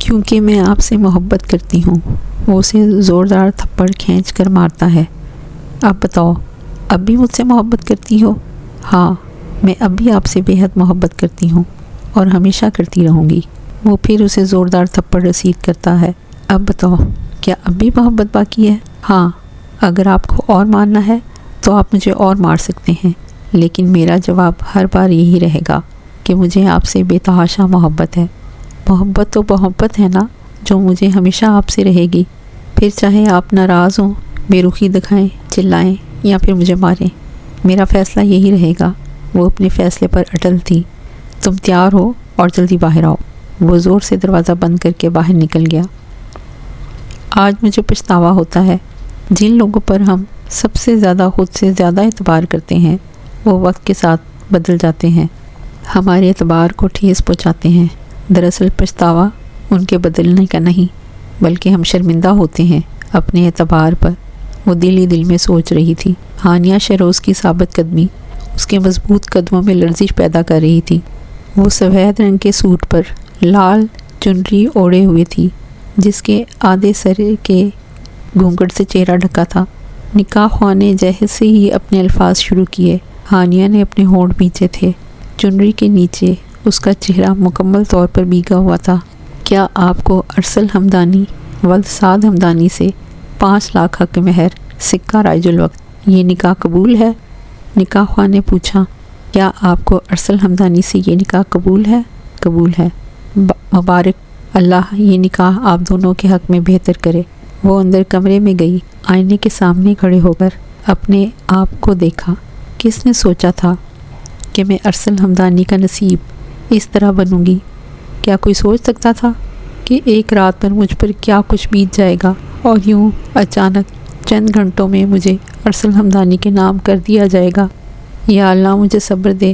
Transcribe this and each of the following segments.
کیونکہ میں آپ سے محبت کرتی ہوں۔ وہ اسے زوردار تھپڑ کھینچ کر مارتا ہے۔ اب بتاؤ، اب بھی مجھ سے محبت کرتی ہو؟ ہاں، میں اب بھی آپ سے بے حد محبت کرتی ہوں اور ہمیشہ کرتی رہوں گی۔ وہ پھر اسے زوردار تھپڑ رسید کرتا ہے۔ اب بتاؤ، کیا اب بھی محبت باقی ہے؟ ہاں، اگر آپ کو اور مارنا ہے تو آپ مجھے اور مار سکتے ہیں، لیکن میرا جواب ہر بار یہی رہے گا کہ مجھے آپ سے بے تحاشا محبت ہے۔ محبت تو محبت ہے نا، جو مجھے ہمیشہ آپ سے رہے گی۔ پھر چاہے آپ ناراض ہوں، بے رخی دکھائیں، چلائیں یا پھر مجھے ماریں، میرا فیصلہ یہی رہے گا۔ وہ اپنے فیصلے پر اٹل تھی۔ تم تیار ہو اور جلدی باہر آؤ۔ وہ زور سے دروازہ بند کر کے باہر نکل گیا۔ آج مجھے پچھتاوا ہوتا ہے، جن لوگوں پر ہم سب سے زیادہ خود سے زیادہ اعتبار کرتے ہیں وہ وقت کے ساتھ بدل جاتے ہیں، ہمارے اعتبار کو ٹھیس پہنچاتے ہیں۔ دراصل پچھتاوا ان کے بدلنے کا نہیں، بلکہ ہم شرمندہ ہوتے ہیں اپنے اعتبار پر۔ وہ دل ہی دل میں سوچ رہی تھی۔ ہانیہ شہروز کی ثابت قدمی اس کے مضبوط قدموں میں لرزش پیدا کر رہی تھی۔ وہ سفید رنگ کے سوٹ پر لال چنری اوڑھے ہوئے تھی، جس کے آدھے سر کے گھونگھٹ سے چہرہ ڈھکا تھا۔ نکاح خواہ نے جہیز سے ہی اپنے الفاظ شروع کیے۔ ہانیہ نے اپنے ہونٹ بیچے تھے۔ چنری کے نیچے اس کا چہرہ مکمل طور پر بھیگا ہوا تھا۔ کیا آپ کو ارسل ہمدانی ولد سعد ہمدانی سے 5 لاکھ حق مہر سکہ رائج الوقت یہ نکاح قبول ہے؟ نکاح خواہ نے پوچھا۔ کیا آپ کو ارسل ہمدانی سے یہ نکاح قبول ہے؟ قبول ہے۔ مبارک، اللہ یہ نکاح آپ دونوں کے حق میں بہتر کرے۔ وہ اندر کمرے میں گئی، آئینے کے سامنے کھڑے ہو کر اپنے آپ کو دیکھا۔ کس نے سوچا تھا کہ میں ارسل ہمدانی کا نصیب اس طرح بنوں گی؟ کیا کوئی سوچ سکتا تھا کہ ایک رات پر مجھ پر کیا کچھ بیت جائے گا اور یوں اچانک چند گھنٹوں میں مجھے ارسل ہمدانی کے نام کر دیا جائے گا؟ یا اللہ مجھے صبر دے۔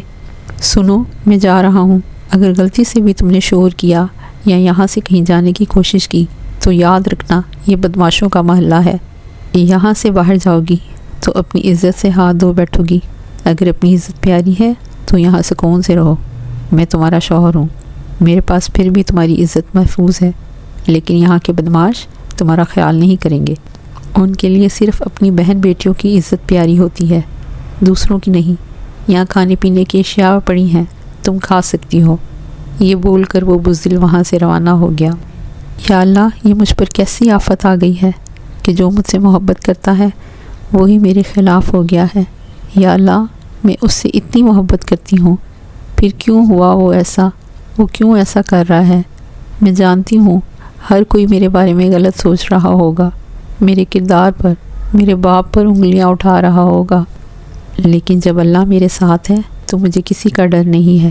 سنو، میں جا رہا ہوں۔ اگر غلطی سے بھی تم نے شور کیا یا یہاں سے کہیں جانے کی کوشش کی تو یاد رکھنا یہ بدماشوں کا محلہ ہے۔ یہاں سے باہر جاؤ گی تو اپنی عزت سے ہاتھ دھو بیٹھو گی۔ اگر اپنی عزت پیاری ہے تو یہاں سکون سے رہو۔ میں تمہارا شوہر ہوں، میرے پاس پھر بھی تمہاری عزت محفوظ ہے، لیکن یہاں کے بدماش تمہارا خیال نہیں کریں گے۔ ان کے لیے صرف اپنی بہن بیٹیوں کی عزت پیاری ہوتی ہے، دوسروں کی نہیں۔ یہاں کھانے پینے کی اشیاء پڑی ہیں، تم کھا سکتی ہو۔ یہ بول کر وہ بزدل وہاں سے روانہ ہو گیا۔ یا اللہ، یہ مجھ پر کیسی آفت آ گئی ہے کہ جو مجھ سے محبت کرتا ہے وہی میرے خلاف ہو گیا ہے۔ یا اللہ، میں اس سے اتنی محبت کرتی ہوں، پھر کیوں ہوا وہ کیوں ایسا کر رہا ہے؟ میں جانتی ہوں ہر کوئی میرے بارے میں غلط سوچ رہا ہوگا، میرے کردار پر، میرے باپ پر انگلیاں اٹھا رہا ہوگا، لیکن جب اللہ میرے ساتھ ہے تو مجھے کسی کا ڈر نہیں ہے۔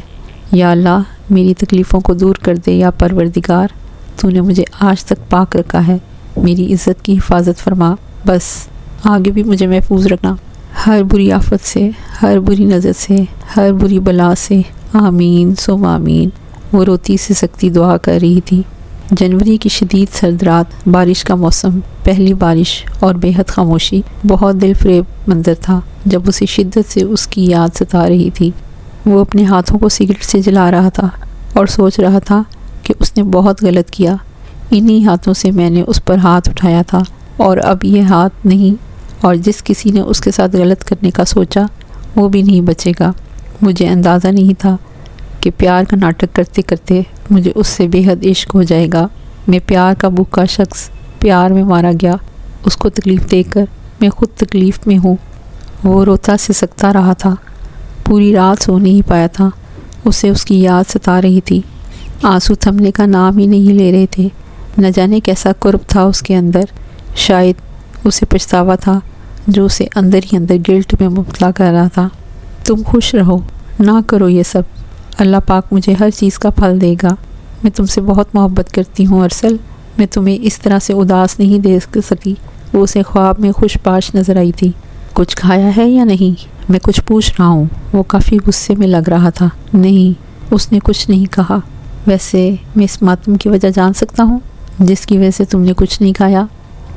یا اللہ، میری تکلیفوں کو دور کر دے۔ یا پروردگار، تو نے مجھے آج تک پاک رکھا ہے، میری عزت کی حفاظت فرما، بس آگے بھی مجھے محفوظ رکھنا، ہر بری آفت سے، ہر بری نظر سے، ہر بری بلا سے۔ آمین ثم آمین۔ وہ روتی سے سختی دعا کر رہی تھی۔ جنوری کی شدید سرد رات، بارش کا موسم، پہلی بارش اور بے حد خاموشی، بہت دل فریب منظر تھا جب اسے شدت سے اس کی یاد ستا رہی تھی۔ وہ اپنے ہاتھوں کو سگریٹ سے جلا رہا تھا اور سوچ رہا تھا کہ اس نے بہت غلط کیا۔ انہی ہاتھوں سے میں نے اس پر ہاتھ اٹھایا تھا اور اب یہ ہاتھ نہیں، اور جس کسی نے اس کے ساتھ غلط کرنے کا سوچا وہ بھی نہیں بچے گا۔ مجھے اندازہ نہیں تھا کہ پیار کا ناٹک کرتے کرتے مجھے اس سے بے حد عشق ہو جائے گا۔ میں پیار کا بھوکا شخص، پیار میں مارا گیا۔ اس کو تکلیف دے کر میں خود تکلیف میں ہوں۔ وہ روتا سے سکتا رہا تھا، پوری رات سو نہیں پایا تھا۔ اسے اس کی یاد ستا رہی تھی، آنسو تھمنے کا نام ہی نہیں لے رہے تھے۔ نہ جانے کیسا قرب تھا اس کے اندر، شاید اسے پچھتاوا تھا جو اسے اندر ہی اندر گلٹ میں مبتلا کر رہا تھا۔ تم خوش رہو، نہ کرو یہ سب، اللہ پاک مجھے ہر چیز کا پھل دے گا۔ میں تم سے بہت محبت کرتی ہوں ارسل، میں تمہیں اس طرح سے اداس نہیں دیکھ سکی۔ وہ اسے خواب میں خوش باش نظر آئی تھی۔ کچھ کھایا ہے یا نہیں؟ میں کچھ پوچھ رہا ہوں۔ وہ کافی غصے میں لگ رہا تھا۔ نہیں، اس نے کچھ نہیں کہا۔ ویسے میں اس ماتم کی وجہ جان سکتا ہوں جس کی وجہ سے تم نے کچھ نہیں کھایا؟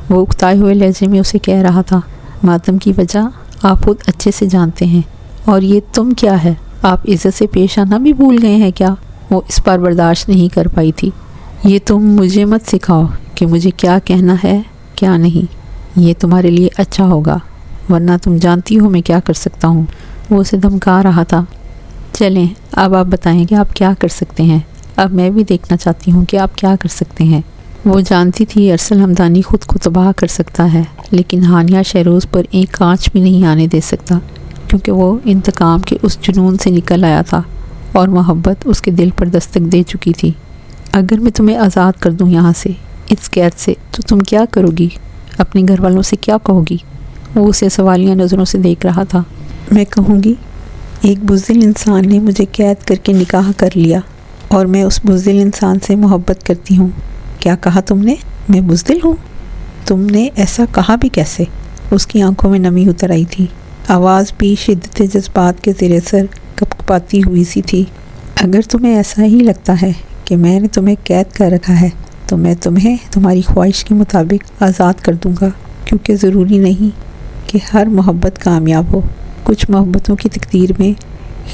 وہ اکتائے ہوئے لہجے میں اسے کہہ رہا تھا۔ ماتم کی وجہ آپ خود اچھے سے جانتے ہیں، اور یہ تم کیا ہے؟ آپ عزت سے پیش آنا بھی بھول گئے ہیں کیا؟ وہ اس پر برداشت نہیں کر پائی تھی۔ یہ تم مجھے مت سکھاؤ کہ مجھے کیا کہنا ہے کیا نہیں، یہ تمہارے لیے اچھا ہوگا، ورنہ تم جانتی ہو میں کیا کر سکتا ہوں۔ وہ اسے دھمکا رہا تھا۔ چلیں اب آپ بتائیں کہ آپ کیا کر سکتے ہیں، اب میں بھی دیکھنا چاہتی ہوں کہ آپ کیا کر سکتے ہیں۔ وہ جانتی تھی ارسل حمدانی خود کو تباہ کر سکتا ہے، لیکن ہانیہ شہروز پر ایک کانچ بھی نہیں آنے دے سکتا، کیونکہ وہ انتقام کے اس جنون سے نکل آیا تھا اور محبت اس کے دل پر دستک دے چکی تھی۔ اگر میں تمہیں آزاد کر دوں یہاں سے، اس قید سے، تو تم کیا کرو گی؟ اپنے گھر والوں سے کیا کہو گی؟ وہ اسے سوالیہ نظروں سے دیکھ رہا تھا۔ میں کہوں گی ایک بزدل انسان نے مجھے قید کر کے نکاح کر لیا اور میں اس بزدل انسان سے محبت کرتی ہوں۔ کیا کہا تم نے؟ میں بزدل ہوں؟ تم نے ایسا کہا بھی کیسے؟ اس کی آنکھوں میں نمی اتر آئی تھی، آواز بھی شدت جذبات کے زیر اثر کپکپاتی ہوئی سی تھی۔ اگر تمہیں ایسا ہی لگتا ہے کہ میں نے تمہیں قید کر رکھا ہے تو میں تمہیں تمہاری خواہش کے مطابق آزاد کر دوں گا، کیونکہ ضروری نہیں کہ ہر محبت کامیاب ہو۔ کچھ محبتوں کی تقدیر میں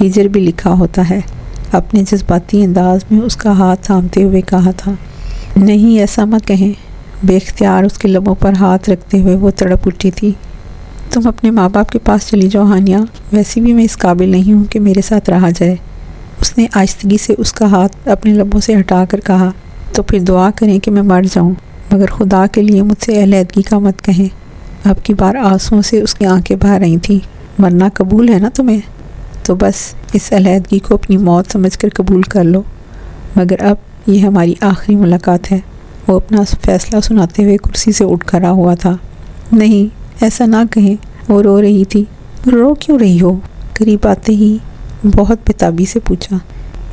ہجر بھی لکھا ہوتا ہے۔ اپنے جذباتی انداز میں اس کا ہاتھ تھامتے ہوئے کہا تھا۔ نہیں ایسا مت کہیں۔ بے اختیار اس کے لبوں پر ہاتھ رکھتے ہوئے وہ تڑپ اٹھی تھی۔ تم اپنے ماں باپ کے پاس چلی جاؤ ہانیہ، ویسے بھی میں اس قابل نہیں ہوں کہ میرے ساتھ رہا جائے۔ اس نے آہستگی سے اس کا ہاتھ اپنے لبوں سے ہٹا کر کہا، تو پھر دعا کریں کہ میں مر جاؤں، مگر خدا کے لیے مجھ سے علیحدگی کا مت کہیں۔ اب کی بار آنسوؤں سے اس کی آنکھیں بہہ رہی تھیں۔ مرنا قبول ہے نا تمہیں؟ تو بس اس علیحدگی کو اپنی موت سمجھ کر قبول کر لو، مگر اب یہ ہماری آخری ملاقات ہے۔ وہ اپنا فیصلہ سناتے ہوئے کرسی سے اٹھ کھڑا ہوا تھا۔ نہیں ایسا نہ کہیں، وہ رو رہی تھی۔ رو کیوں رہی ہو؟ قریب آتے ہی بہت بےتابی سے پوچھا۔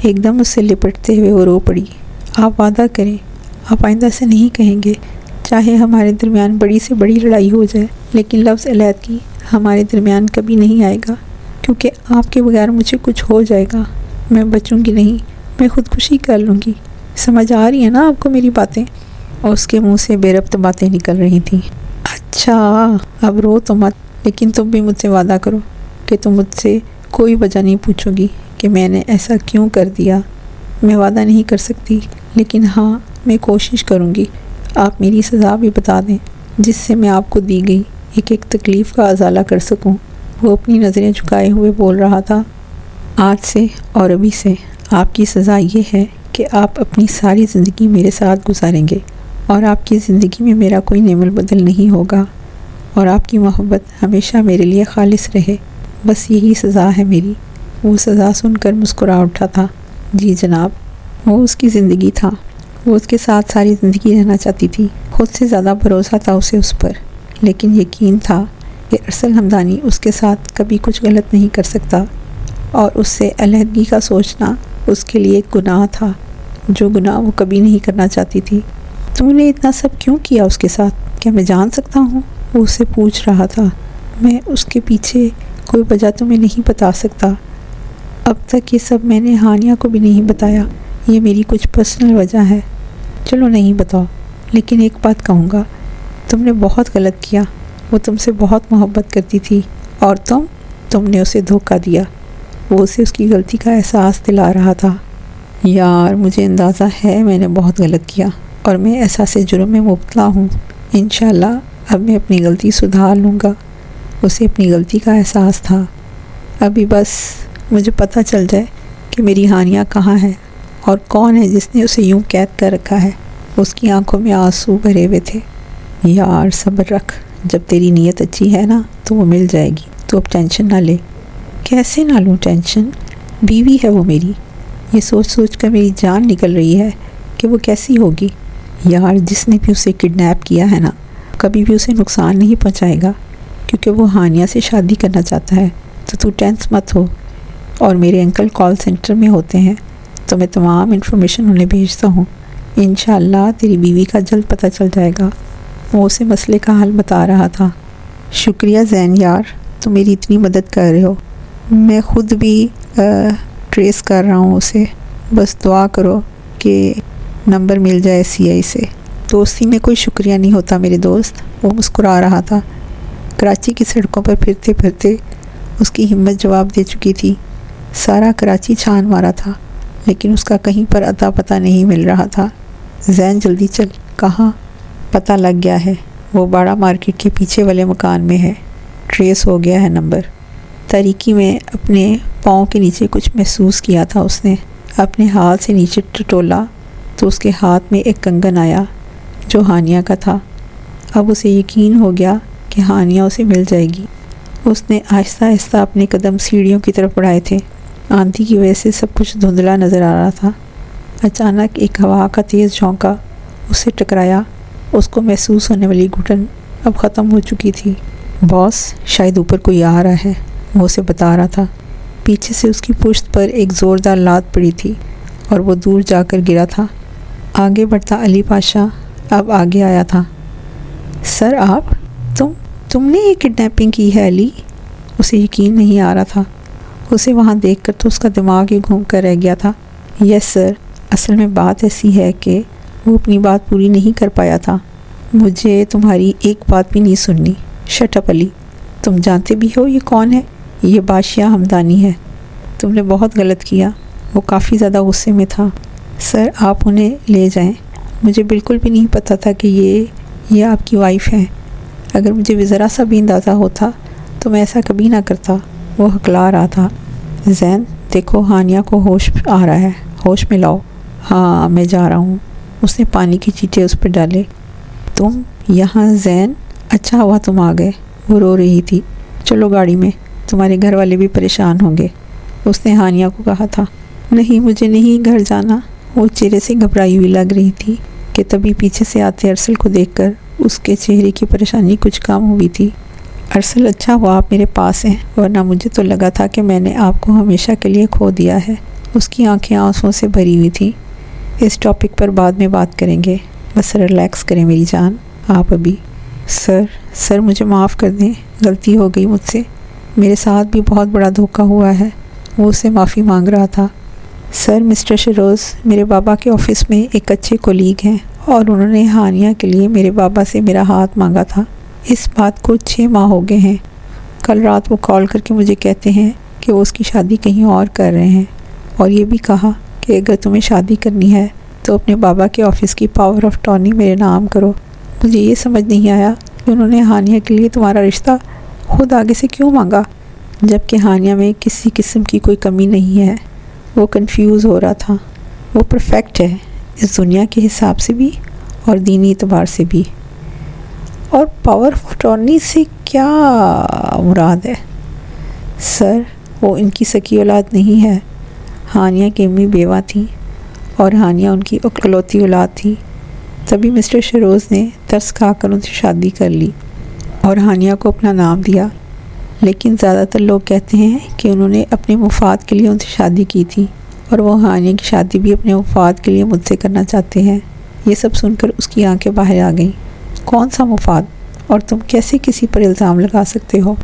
ایک دم اس سے لپٹتے ہوئے وہ رو پڑی۔ آپ وعدہ کریں، آپ آئندہ سے نہیں کہیں گے، چاہے ہمارے درمیان بڑی سے بڑی لڑائی ہو جائے، لیکن لفظ علیحدگی ہمارے درمیان کبھی نہیں آئے گا، کیونکہ آپ کے بغیر مجھے کچھ ہو جائے گا۔ میں بچوں گی نہیں، میں خودکشی کر لوں گی۔ سمجھ آ رہی ہے نا آپ کو میری باتیں؟ اور اس کے منہ سے بے ربط باتیں نکل رہی تھیں۔ اچھا اب رو تو مت، لیکن تم بھی مجھ سے وعدہ کرو کہ تم مجھ سے کوئی وجہ نہیں پوچھو گی کہ میں نے ایسا کیوں کر دیا۔ میں وعدہ نہیں کر سکتی، لیکن ہاں میں کوشش کروں گی آپ میری سزا بھی بتا دیں، جس سے میں آپ کو دی گئی ایک ایک تکلیف کا ازالہ کر سکوں۔ وہ اپنی نظریں جھکائے ہوئے بول رہا تھا۔ آج سے اور ابھی سے آپ کی سزا یہ ہے کہ آپ اپنی ساری زندگی میرے ساتھ گزاریں گے، اور آپ کی زندگی میں میرا کوئی نعم البدل نہیں ہوگا، اور آپ کی محبت ہمیشہ میرے لیے خالص رہے۔ بس یہی سزا ہے میری۔ وہ سزا سن کر مسکرا اٹھا تھا۔ جی جناب۔ وہ اس کی زندگی تھا، وہ اس کے ساتھ ساری زندگی رہنا چاہتی تھی۔ خود سے زیادہ بھروسہ تھا اسے اس پر، لیکن یقین تھا کہ ارسل حمدانی اس کے ساتھ کبھی کچھ غلط نہیں کر سکتا، اور اس سے علیحدگی کا سوچنا اس کے لیے ایک گناہ تھا، جو گناہ وہ کبھی نہیں کرنا چاہتی تھی۔ تم نے اتنا سب کیوں کیا اس کے ساتھ؟ کیا میں جان سکتا ہوں؟ وہ اسے پوچھ رہا تھا۔ میں اس کے پیچھے کوئی وجہ تمہیں نہیں بتا سکتا۔ اب تک یہ سب میں نے ہانیہ کو بھی نہیں بتایا، یہ میری کچھ پرسنل وجہ ہے۔ چلو نہیں بتاؤ، لیکن ایک بات کہوں گا، تم نے بہت غلط کیا۔ وہ تم سے بہت محبت کرتی تھی، اور تم نے اسے دھوکہ دیا۔ وہ اسے اس کی غلطی کا احساس دلا رہا تھا۔ یار مجھے اندازہ ہے میں نے بہت غلط کیا، اور میں احساس جرم میں مبتلا ہوں۔ انشاءاللہ اب میں اپنی غلطی سدھار لوں گا۔ اسے اپنی غلطی کا احساس تھا۔ ابھی بس مجھے پتہ چل جائے کہ میری ہانیہ کہاں ہے، اور کون ہے جس نے اسے یوں قید کر رکھا ہے۔ اس کی آنکھوں میں آنسو بھرے ہوئے تھے۔ یار صبر رکھ، جب تیری نیت اچھی ہے نا تو وہ مل جائے گی، تو اب ٹینشن نہ لے۔ کیسے نہ لوں ٹینشن؟ بیوی ہے وہ میری۔ یہ سوچ سوچ کر میری جان نکل رہی ہے کہ وہ کیسی ہوگی۔ یار جس نے بھی اسے کڈنیپ کیا ہے نا، کبھی بھی اسے نقصان نہیں پہنچائے گا، کیونکہ وہ ہانیہ سے شادی کرنا چاہتا ہے۔ تو ٹینس مت ہو، اور میرے انکل کال سینٹر میں ہوتے ہیں، تو میں تمام انفارمیشن انہیں بھیجتا ہوں۔ انشاءاللہ تیری بیوی کا جلد پتہ چل جائے گا۔ وہ اسے مسئلے کا حل بتا رہا تھا۔ شکریہ زین یار، تم میری اتنی مدد کر رہے ہو۔ میں خود بھی ٹریس کر رہا ہوں اسے، بس دعا کرو کہ نمبر مل جائے سی آئی سے۔ دوستی میں کوئی شکریہ نہیں ہوتا میرے دوست۔ وہ مسکرا رہا تھا۔ کراچی کی سڑکوں پر پھرتے پھرتے اس کی ہمت جواب دے چکی تھی۔ سارا کراچی چھان مارا تھا، لیکن اس کا کہیں پر اتا پتہ نہیں مل رہا تھا۔ زین جلدی چل. کہاں؟ پتہ لگ گیا ہے، وہ باڑہ مارکیٹ کے پیچھے والے مکان میں ہے. ٹریس ہو گیا ہے نمبر. تاریکی میں اپنے پاؤں کے نیچے کچھ محسوس کیا تھا. اس نے اپنے ہاتھ سے نیچے ٹٹولا تو اس کے ہاتھ میں ایک کنگن آیا جو ہانیہ کا تھا. اب اسے یقین ہو گیا کہ ہانیہ اسے مل جائے گی. اس نے آہستہ آہستہ اپنے قدم سیڑھیوں کی طرف بڑھائے تھے. آندھی کی وجہ سے سب کچھ دھندلا نظر آ رہا تھا. اچانک ایک ہوا کا تیز جھونکا اسے ٹکرایا. اس کو محسوس ہونے والی گھٹن اب ختم ہو چکی تھی. باس، شاید اوپر کوئی آ رہا ہے، وہ اسے بتا رہا تھا. پیچھے سے اس کی پشت پر ایک زوردار لات پڑی تھی اور وہ دور جا کر گرا تھا. آگے بڑھتا علی پاشا اب آگے آیا تھا. سر، آپ تم نے یہ کڈنیپنگ کی ہے علی؟ اسے یقین نہیں آ رہا تھا. اسے وہاں دیکھ کر تو اس کا دماغ ہی گھوم کر رہ گیا تھا. یس سر، اصل میں بات ایسی ہے کہ وہ اپنی بات پوری نہیں کر پایا تھا. مجھے تمہاری ایک بات بھی نہیں سننی. شٹ اپ علی، تم جانتے بھی ہو یہ کون ہے؟ یہ بادشاہ ہمدانی ہے. تم نے بہت غلط کیا. وہ کافی زیادہ غصے میں تھا. سر، آپ انہیں لے جائیں. مجھے بالکل بھی نہیں پتہ تھا کہ یہ آپ کی وائف ہیں. اگر مجھے ذرا سا بھی اندازہ ہوتا تو میں ایسا کبھی نہ کرتا. وہ ہکلا رہا تھا. زین، دیکھو ہانیہ کو ہوش آ رہا ہے، ہوش میں لاؤ. ہاں، میں جا رہا ہوں. اس نے پانی کی چیٹے اس پر ڈالے. تم یہاں زین؟ اچھا ہوا تم آ گئے. وہ رو رہی تھی. چلو گاڑی میں، تمہارے گھر والے بھی پریشان ہوں گے. اس نے ہانیہ کو کہا تھا. نہیں، مجھے نہیں گھر جانا. وہ چہرے سے گھبرائی ہوئی لگ رہی تھی کہ تبھی پیچھے سے آتے ارسل کو دیکھ کر اس کے چہرے کی پریشانی کچھ کم ہوئی تھی. ارسل، اچھا ہوا آپ میرے پاس ہیں، ورنہ مجھے تو لگا تھا کہ میں نے آپ کو ہمیشہ کے لیے کھو دیا ہے. اس کی آنکھیں آنسوؤں سے بھری ہوئی تھیں. اس ٹاپک پر بعد میں بات کریں گے، بس ریلیکس کریں میری جان. آپ ابھی. سر مجھے معاف کر دیں، غلطی ہو گئی مجھ سے. میرے ساتھ بھی بہت بڑا دھوکہ ہوا ہے. وہ اسے معافی مانگ رہا تھا. سر، مسٹر شیروز میرے بابا کے آفس میں ایک اچھے کولیگ ہیں اور انہوں نے ہانیہ کے لیے میرے بابا سے میرا ہاتھ مانگا تھا. اس بات کو 6 ماہ ہو گئے ہیں. کل رات وہ کال کر کے مجھے کہتے ہیں کہ وہ اس کی شادی کہیں اور کر رہے ہیں، اور یہ بھی کہا کہ اگر تمہیں شادی کرنی ہے تو اپنے بابا کے آفس کی پاور آف ٹرنی میرے نام کرو. مجھے یہ سمجھ نہیں آیا کہ انہوں نے ہانیہ کے لیے تمہارا رشتہ خود آگے سے کیوں مانگا، جبکہ ہانیہ میں کسی قسم کی کوئی کمی نہیں ہے. وہ کنفیوز ہو رہا تھا. وہ پرفیکٹ ہے، اس دنیا کے حساب سے بھی اور دینی اعتبار سے بھی. اور پاور آف ٹرنی سے کیا مراد ہے؟ سر، وہ ان کی سکی اولاد نہیں ہے. ہانیہ کی امی بیوہ تھیں اور ہانیہ ان کی اکلوتی اولاد تھی. تبھی مسٹر شیروز نے ترس کھا کر ان سے شادی کر لی اور ہانیہ کو اپنا نام دیا. لیکن زیادہ تر لوگ کہتے ہیں کہ انہوں نے اپنے مفاد کے لیے ان سے شادی کی تھی، اور وہ ہانیہ کی شادی بھی اپنے مفاد کے لیے مجھ سے کرنا چاہتے ہیں. یہ سب سن کر اس کی آنکھیں باہر آ گئیں. کون سا مفاد؟ اور تم کیسے کسی پر الزام لگا سکتے ہو؟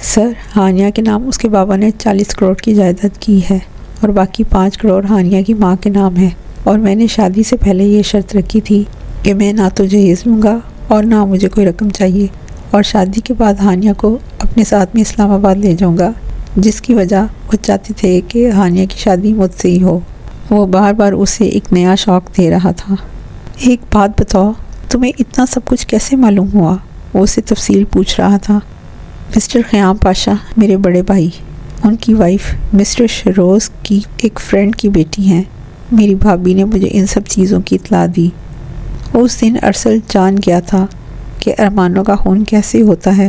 سر، ہانیہ کے نام اس کے بابا نے 40 کروڑ کی جائیداد کی ہے اور باقی 5 کروڑ ہانیہ کی ماں کے نام ہے. اور میں نے شادی سے پہلے یہ شرط رکھی تھی کہ میں نہ تو جہیز لوں گا اور نہ مجھے کوئی رقم چاہیے، اور شادی کے بعد ہانیہ کو اپنے ساتھ میں اسلام آباد لے جاؤں گا، جس کی وجہ وہ چاہتے تھے کہ ہانیہ کی شادی مجھ سے ہی ہو. وہ بار بار اسے ایک نیا شوق دے رہا تھا. ایک بات بتاؤ، تمہیں اتنا سب کچھ کیسے معلوم ہوا؟ وہ اسے تفصیل پوچھ رہا تھا. مسٹر خیام پاشا میرے بڑے بھائی، ان کی وائف مسٹر شیروز کی ایک فرینڈ کی بیٹی ہیں. میری بھابھی نے مجھے ان سب چیزوں کی اطلاع دی. اس دن ارسل جان گیا تھا کہ ارمانوں کا خون کیسے ہوتا ہے،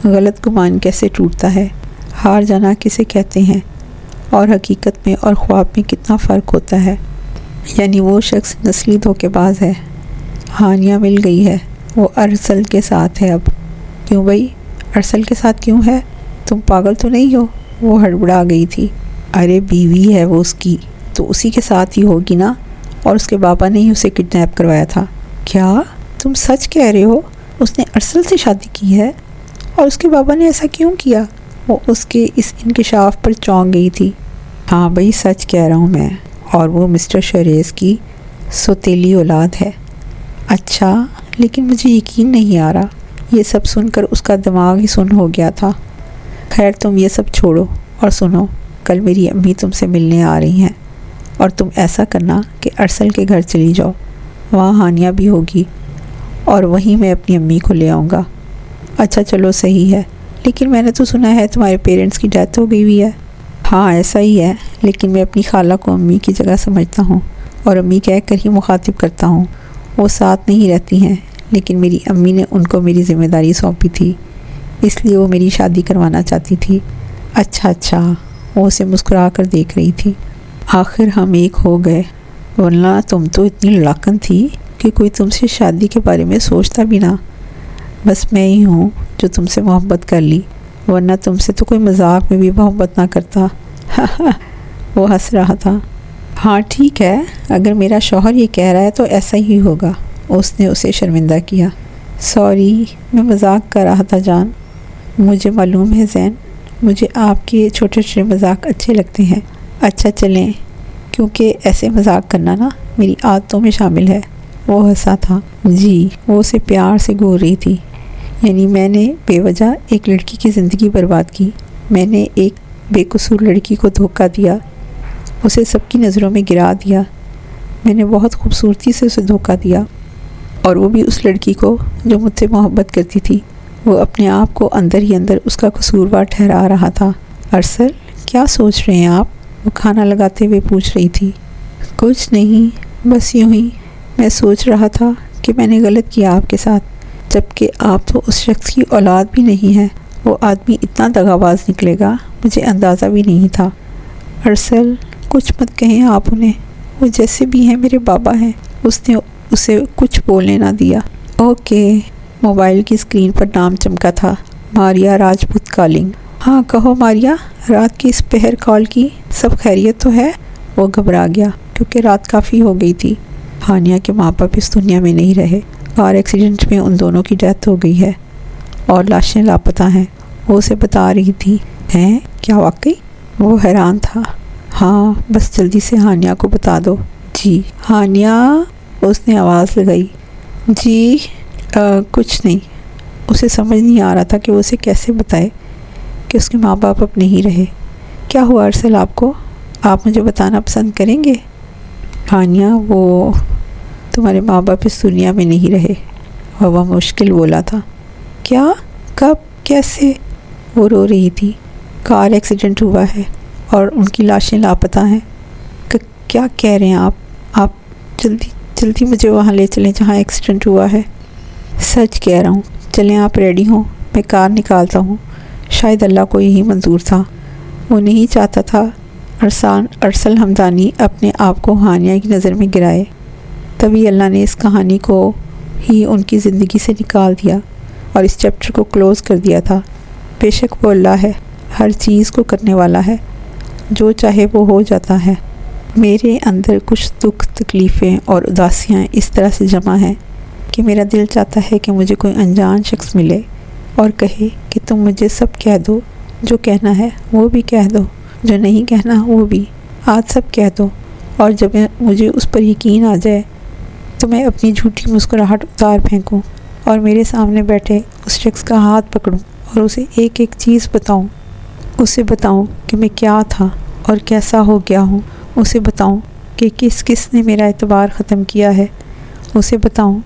غلط گمان کیسے ٹوٹتا ہے، ہار جانا کسے کہتے ہیں، اور حقیقت میں اور خواب میں کتنا فرق ہوتا ہے. یعنی وہ شخص نسلی دھوکے باز ہے. ہانیہ مل گئی ہے، وہ ارسل کے ساتھ ہے. اب کیوں بھائی؟ ارسل کے ساتھ کیوں ہے؟ تم پاگل تو نہیں ہو؟ وہ ہڑبڑا گئی تھی. ارے بیوی ہے وہ اس کی، تو اسی کے ساتھ ہی ہوگی نا، اور اس کے بابا نے ہی اسے کڈنیپ کروایا تھا. کیا تم سچ کہہ رہے ہو؟ اس نے ارسل سے شادی کی ہے؟ اور اس کے بابا نے ایسا کیوں کیا؟ وہ اس کے اس انکشاف پر چونک گئی تھی. ہاں بھائی، سچ کہہ رہا ہوں میں، اور وہ مسٹر شیروز کی سوتیلی اولاد ہے. اچھا، لیکن مجھے یقین نہیں آ رہا. یہ سب سن کر اس کا دماغ ہی سن ہو گیا تھا. خیر، تم یہ سب چھوڑو اور سنو. کل میری امی تم سے ملنے آ رہی ہیں، اور تم ایسا کرنا کہ ارسل کے گھر چلی جاؤ. وہاں ہانیہ بھی ہوگی اور وہیں میں اپنی امی کو لے آؤں گا۔ اچھا چلو صحیح ہے، لیکن میں نے تو سنا ہے تمہارے پیرنٹس کی ڈیتھ ہو گئی ہوئی ہے۔ ہاں ایسا ہی ہے، لیکن میں اپنی خالہ کو امی کی جگہ سمجھتا ہوں اور امی کہہ کر ہی مخاطب کرتا ہوں۔ وہ ساتھ نہیں رہتی ہیں، لیکن میری امی نے ان کو میری ذمہ داری سونپی تھی، اس لیے وہ میری شادی کروانا چاہتی تھی۔ اچھا، وہ اسے مسکرا کر دیکھ رہی تھی۔ آخر ہم ایک ہو گئے، ورنہ تم تو اتنی لڑاکن تھی کہ کوئی تم سے شادی کے بارے میں سوچتا بھی نہ۔ بس میں ہی ہوں جو تم سے محبت کر لی، ورنہ تم سے تو کوئی مذاق میں بھی محبت نہ کرتا۔ وہ ہنس رہا تھا۔ ہاں ٹھیک ہے، اگر میرا شوہر یہ کہہ رہا ہے تو ایسا ہی ہوگا۔ اس نے اسے شرمندہ کیا۔ سوری، میں مذاق کر رہا تھا جان۔ مجھے معلوم ہے زین، مجھے آپ کے چھوٹے چھوٹے مذاق اچھے لگتے ہیں۔ اچھا چلیں، کیونکہ ایسے مذاق کرنا نا میری عادتوں میں شامل ہے۔ وہ ہنسا تھا۔ جی، وہ اسے پیار سے گھور رہی تھی۔ یعنی میں نے بے وجہ ایک لڑکی کی زندگی برباد کی، میں نے ایک بے قصور لڑکی کو دھوکہ دیا، اسے سب کی نظروں میں گرا دیا، میں نے بہت خوبصورتی سے اسے دھوکہ دیا، اور وہ بھی اس لڑکی کو جو مجھ سے محبت کرتی تھی۔ وہ اپنے آپ کو اندر ہی اندر اس کا قصوروار ٹھہرا رہا تھا۔ ارسل، کیا سوچ رہے ہیں آپ؟ وہ کھانا لگاتے ہوئے پوچھ رہی تھی۔ کچھ نہیں، بس یوں ہی میں سوچ رہا تھا کہ میں نے غلط کیا آپ کے ساتھ، جبکہ آپ تو اس شخص کی اولاد بھی نہیں ہے۔ وہ آدمی اتنا دغاباز نکلے گا مجھے اندازہ بھی نہیں تھا۔ ارسل، کچھ مت کہیں آپ انہیں، وہ جیسے بھی ہیں میرے بابا ہیں۔ اس نے اسے کچھ بولنے نہ دیا۔ اوکے۔ موبائل کی اسکرین پر نام چمکا تھا، ماریا راجپوت کالنگ۔ ہاں کہو ماریا، رات کی اس پہر کال کی، سب خیریت تو ہے؟ وہ گھبرا گیا کیونکہ رات کافی ہو گئی تھی۔ ہانیہ کے ماں باپ اس دنیا میں نہیں رہے، کار ایکسیڈنٹ میں ان دونوں کی ڈیتھ ہو گئی ہے اور لاشیں لاپتہ ہیں۔ وہ اسے بتا رہی تھی۔ ہیں؟ کیا واقعی؟ وہ حیران تھا۔ ہاں، بس جلدی سے ہانیہ کو بتا دو۔ جی ہانیہ، اس نے آواز لگائی۔ جی کچھ نہیں۔ اسے سمجھ نہیں آ رہا تھا کہ وہ اسے کیسے بتائے کہ اس کے ماں باپ اب نہیں رہے۔ کیا ہوا ارسل آپ کو؟ آپ مجھے بتانا پسند کریں گے؟ ہانیہ، وہ تمہارے ماں باپ اس دنیا میں نہیں رہے، وہ مشکل بولا تھا۔ کیا؟ کب؟ کیسے؟ وہ رو رہی تھی۔ کار ایکسیڈنٹ ہوا ہے اور ان کی لاشیں لاپتہ ہیں۔ کیا کہہ رہے ہیں آپ جلدی مجھے وہاں لے چلیں جہاں ایکسیڈنٹ ہوا ہے۔ سچ کہہ رہا ہوں، چلیں آپ ریڈی ہوں، میں کار نکالتا ہوں۔ شاید اللہ کو یہی منظور تھا، وہ نہیں چاہتا تھا ارسل حمدانی اپنے آپ کو ہانیہ کی نظر میں گرائے۔ تبھی اللہ نے اس کہانی کو ہی ان کی زندگی سے نکال دیا اور اس چیپٹر کو کلوز کر دیا تھا۔ بے شک وہ اللہ ہے، ہر چیز کو کرنے والا ہے، جو چاہے وہ ہو جاتا ہے۔ میرے اندر کچھ دکھ، تکلیفیں اور اداسیاں اس طرح سے جمع ہیں کہ میرا دل چاہتا ہے کہ مجھے کوئی انجان شخص ملے اور کہے کہ تم مجھے سب کہہ دو، جو کہنا ہے وہ بھی کہہ دو، جو نہیں کہنا وہ بھی آج سب کہہ دو۔ اور جب مجھے اس پر یقین آ جائے تو میں اپنی جھوٹی مسکراہٹ اتار پھینکوں اور میرے سامنے بیٹھے اس شخص کا ہاتھ پکڑوں اور اسے ایک ایک چیز بتاؤں۔ اسے بتاؤں کہ میں کیا تھا اور کیسا ہو گیا ہوں۔ اسے بتاؤں کہ کس نے میرا اعتبار ختم کیا ہے۔ اسے بتاؤں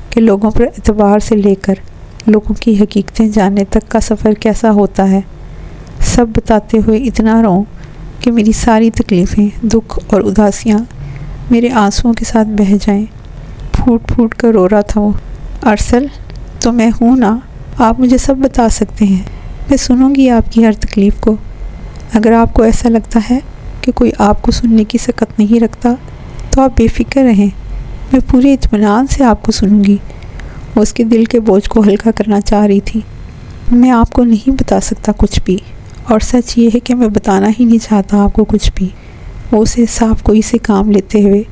کہ لوگوں پر اعتبار سے لے کر لوگوں کی حقیقتیں جاننے تک کا سفر کیسا ہوتا ہے۔ سب بتاتے ہوئے اتنا روں کہ میری ساری تکلیفیں، دکھ اور اداسیاں میرے آنسوؤں کے ساتھ بہہ جائیں۔ پھوٹ پھوٹ کر رو رہا تھا وہ۔ ارسل، تو میں ہوں نا، آپ مجھے سب بتا سکتے ہیں، میں سنوں گی آپ کی ہر تکلیف کو۔ اگر آپ کو ایسا لگتا ہے کہ کوئی آپ کو سننے کی سکت نہیں رکھتا تو آپ بے فکر رہیں، میں پورے اطمینان سے آپ کو سنوں گی۔ وہ اس کے دل کے بوجھ کو ہلکا کرنا چاہ رہی تھی۔ میں آپ کو نہیں بتا سکتا کچھ بھی، اور سچ یہ ہے کہ میں بتانا ہی نہیں چاہتا آپ کو کچھ بھی۔ وہ اسے صاف کوئی سے کام لیتے ہوئے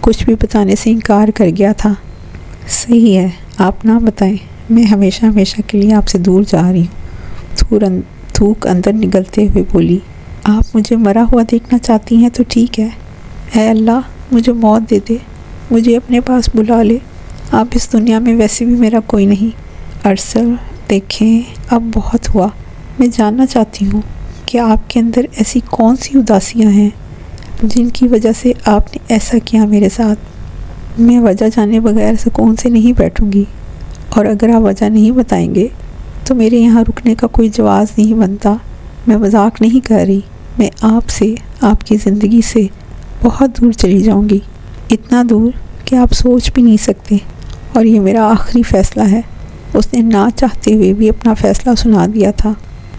کچھ بھی بتانے سے انکار کر گیا تھا۔ صحیح ہے، آپ نہ بتائیں، میں ہمیشہ کے لیے آپ سے دور جا رہی ہوں۔ تھوک اندر نگلتے ہوئے بولی۔ آپ مجھے مرا ہوا دیکھنا چاہتی ہیں تو ٹھیک ہے، اے اللہ مجھے موت دے دے، مجھے اپنے پاس بلا لے، آپ اس دنیا میں ویسے بھی میرا کوئی نہیں۔ ارسل، دیکھیں اب بہت ہوا، میں جاننا چاہتی ہوں کہ آپ کے اندر ایسی کون سی اداسیاں ہیں جن کی وجہ سے آپ نے ایسا کیا میرے ساتھ۔ میں وجہ جانے بغیر سکون سے نہیں بیٹھوں گی، اور اگر آپ وجہ نہیں بتائیں گے تو میرے یہاں رکنے کا کوئی جواز نہیں بنتا۔ میں مذاق نہیں کر رہی، میں آپ سے، آپ کی زندگی سے بہت دور چلی جاؤں گی، اتنا دور کہ آپ سوچ بھی نہیں سکتے، اور یہ میرا آخری فیصلہ ہے۔ اس نے نہ چاہتے ہوئے بھی اپنا فیصلہ سنا دیا تھا۔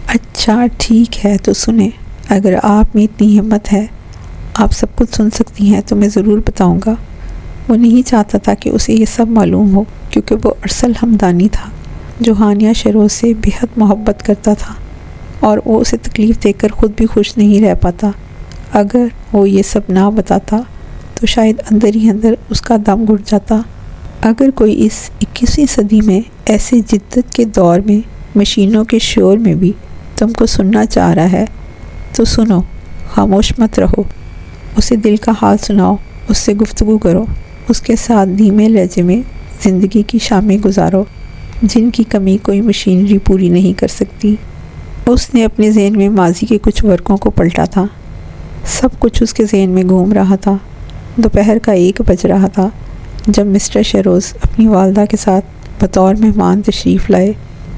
اچھا ٹھیک ہے، تو سنیں، اگر آپ میں اتنی ہمت ہے، آپ سب کچھ سن سکتی ہیں تو میں ضرور بتاؤں گا۔ وہ نہیں چاہتا تھا کہ اسے یہ سب معلوم ہو، کیونکہ وہ ارسل حمدانی تھا جو ہانیہ شیروز سے بہت محبت کرتا تھا، اور وہ اسے تکلیف دے کر خود بھی خوش نہیں رہ پاتا۔ اگر وہ یہ سب نہ بتاتا تو شاید اندر ہی اندر اس کا دم گھٹ جاتا۔ اگر کوئی اس 21ویں صدی میں ایسے جدت کے دور میں مشینوں کے شور میں بھی تم کو سننا چاہ رہا ہے تو سنو، خاموش مت رہو، اسے دل کا حال سناؤ، اس سے گفتگو کرو، اس کے ساتھ دھیمے لہجے میں زندگی کی شامیں گزارو جن کی کمی کوئی مشینری پوری نہیں کر سکتی۔ اس نے اپنے ذہن میں ماضی کے کچھ ورقوں کو پلٹا تھا، سب کچھ اس کے ذہن میں گھوم رہا تھا۔ دوپہر کا 1 بج رہا تھا جب مسٹر شیروز اپنی والدہ کے ساتھ بطور مہمان تشریف لائے،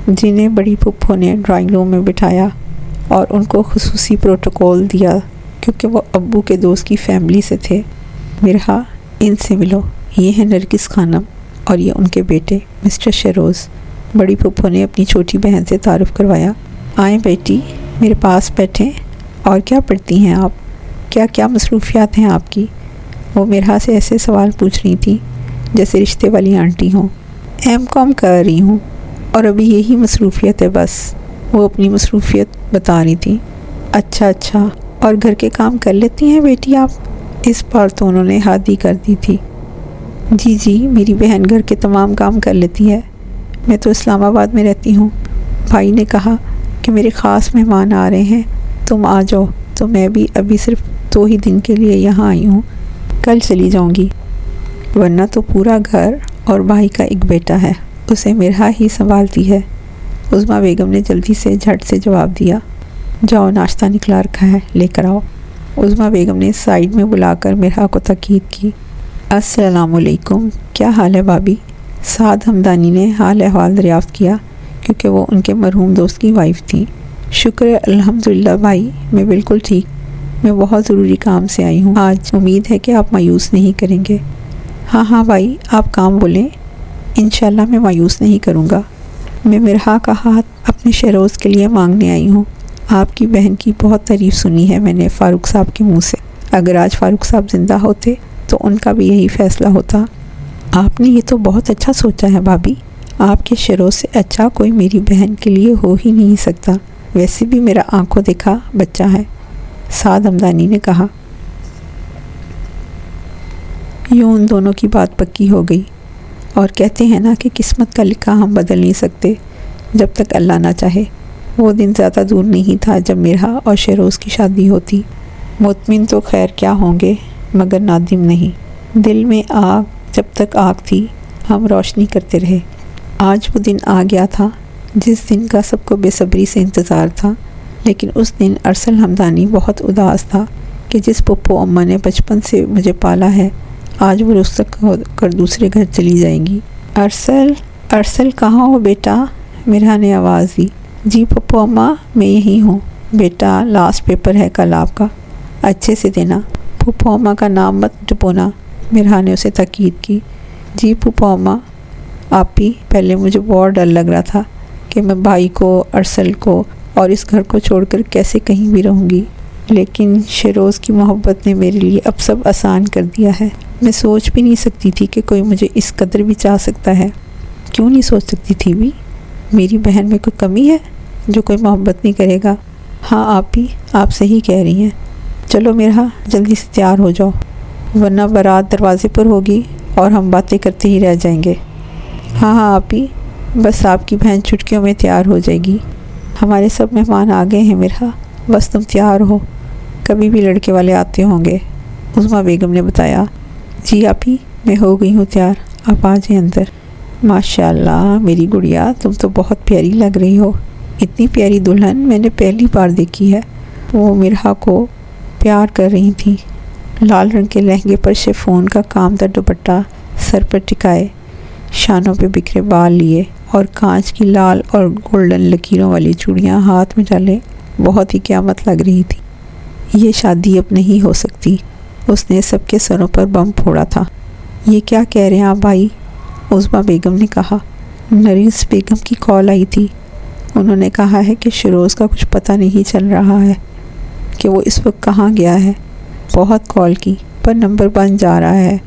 جنہیں بڑی پھپھو نے ڈرائنگ روم میں بٹھایا اور ان کو خصوصی پروٹوکول دیا کیونکہ وہ ابو کے دوست کی فیملی سے تھے۔ مرحا، ان سے ملو، یہ ہے نرگس خانم اور یہ ان کے بیٹے مسٹر شیروز۔ بڑی پھپھو نے اپنی چھوٹی بہن سے تعارف کروایا۔ آئیں بیٹی، میرے پاس بیٹھیں۔ اور کیا پڑھتی ہیں آپ؟ کیا مصروفیات ہیں آپ کی؟ وہ مرحا سے ایسے سوال پوچھ رہی تھی جیسے رشتے والی آنٹی ہوں۔ M.Com کر رہی ہوں اور ابھی یہی مصروفیت ہے بس۔ وہ اپنی مصروفیت بتا رہی تھی۔ اچھا، اور گھر کے کام کر لیتی ہیں بیٹی آپ؟ اس بار تو انہوں نے ہاتھ ہی کر دی تھی۔ جی، میری بہن گھر کے تمام کام کر لیتی ہے، میں تو اسلام آباد میں رہتی ہوں۔ بھائی نے کہا کہ میرے خاص مہمان آ رہے ہیں، تم آ جاؤ، تو میں بھی ابھی صرف 2 ہی دن کے لیے یہاں آئی ہوں، کل چلی جاؤں گی، ورنہ تو پورا گھر اور بھائی کا ایک بیٹا ہے، اسے مرحا ہی سنبھالتی ہے۔ عظمیٰ بیگم نے جلدی سے جھٹ سے جواب دیا۔ جاؤ، ناشتہ نکلا رکھا ہے، لے کر آؤ۔ عظمیٰ بیگم نے سائیڈ میں بلا کر مرحا کو تاکید کی۔ السلام علیکم، کیا حال ہے بھابھی؟ سعد حمدانی نے حال احوال دریافت کیا کیونکہ وہ ان کے مرحوم دوست کی وائف تھی۔ شکر الحمدللہ بھائی، میں بالکل ٹھیک، میں بہت ضروری کام سے آئی ہوں آج، امید ہے کہ آپ مایوس نہیں کریں گے۔ ہاں بھائی، آپ کام بولیں، انشاءاللہ میں مایوس نہیں کروں گا۔ میں مرحا کا ہاتھ اپنے شیروز کے لیے مانگنے آئی ہوں۔ آپ کی بہن کی بہت تعریف سنی ہے میں نے فاروق صاحب کے منہ سے، اگر آج فاروق صاحب زندہ ہوتے تو ان کا بھی یہی فیصلہ ہوتا۔ آپ نے یہ تو بہت اچھا سوچا ہے بھابھی، آپ کے شیروز سے اچھا کوئی میری بہن کے لیے ہو ہی نہیں سکتا، ویسے بھی میرا آنکھوں دیکھا بچہ ہے، سعد حمدانی نے کہا۔ یوں ان دونوں کی بات پکی ہو گئی، اور کہتے ہیں نا کہ قسمت کا لکھا ہم بدل نہیں سکتے جب تک اللہ نہ چاہے۔ وہ دن زیادہ دور نہیں تھا جب مرحا اور شیروز کی شادی ہوتی۔ مطمئن تو خیر کیا ہوں گے مگر نادم نہیں۔ دل میں آگ جب تک آگ تھی ہم روشنی کرتے رہے۔ آج وہ دن آ گیا تھا جس دن کا سب کو بے صبری سے انتظار تھا، لیکن اس دن ارسل حمدانی بہت اداس تھا کہ جس پپو اماں نے بچپن سے مجھے پالا ہے آج وہ رخصت ہو کر دوسرے گھر چلی جائیں گی۔ ارسل کہاں ہو بیٹا؟ مرحا نے آواز دی۔ جی پپو اماں، میں یہی ہوں بیٹا، لاسٹ پیپر ہے کل آپ کا، اچھے سے دینا۔ پھپھو اماں کا نام مت ڈبونا، مرحا نے اسے تاکید کی۔ جی پھپھو اماں، آپ بھی، پہلے مجھے بہت ڈر لگ رہا تھا کہ میں بھائی کو، ارسل کو اور اس گھر کو چھوڑ کر کیسے کہیں بھی رہوں گی، لیکن شیروز کی محبت نے میرے لیے اب سب آسان کر دیا ہے۔ میں سوچ بھی نہیں سکتی تھی کہ کوئی مجھے اس قدر بھی چاہ سکتا ہے۔ کیوں نہیں سوچ سکتی تھی بھی؟ میری بہن میں کوئی کمی ہے جو کوئی محبت نہیں کرے گا؟ ہاں آپ صحیح کہہ رہی ہیں۔ چلو مرحا، جلدی سے تیار ہو جاؤ ورنہ بارات دروازے پر ہوگی اور ہم باتیں کرتے ہی رہ جائیں گے۔ ہاں بس آپ کی بہن چٹکیوں میں تیار ہو جائے گی۔ ہمارے سب مہمان آ گئے ہیں مرحا، بس تم تیار ہو، کبھی بھی لڑکے والے آتے ہوں گے، عظمیٰ بیگم نے بتایا۔ جی میں ہو گئی ہوں تیار، آپ آ جائیں اندر۔ ماشاء اللہ میری گڑیا، تم تو بہت پیاری لگ رہی ہو، اتنی پیاری دلہن میں نے پہلی بار دیکھی ہے۔ وہ مرحا کو پیار کر رہی تھی۔ لال رنگ کے لہنگے پر شیفون کا کام دار دوپٹہ سر پر ٹکائے، شانوں پہ بکھرے بال لیے اور کانچ کی لال اور گولڈن لکیروں والی چوڑیاں ہاتھ میں ڈالے بہت ہی قیامت لگ رہی تھی۔ یہ شادی اب نہیں ہو سکتی، اس نے سب کے سروں پر بم پھوڑا تھا۔ یہ کیا کہہ رہے ہیں آپ بھائی؟ عظمیٰ بیگم نے کہا۔ نرگس بیگم کی کال آئی تھی، انہوں نے کہا ہے کہ شیروز کا کچھ پتہ نہیں چل رہا ہے کہ وہ اس وقت کہاں گیا ہے۔ بہت کال کی پر نمبر بند جا رہا ہے۔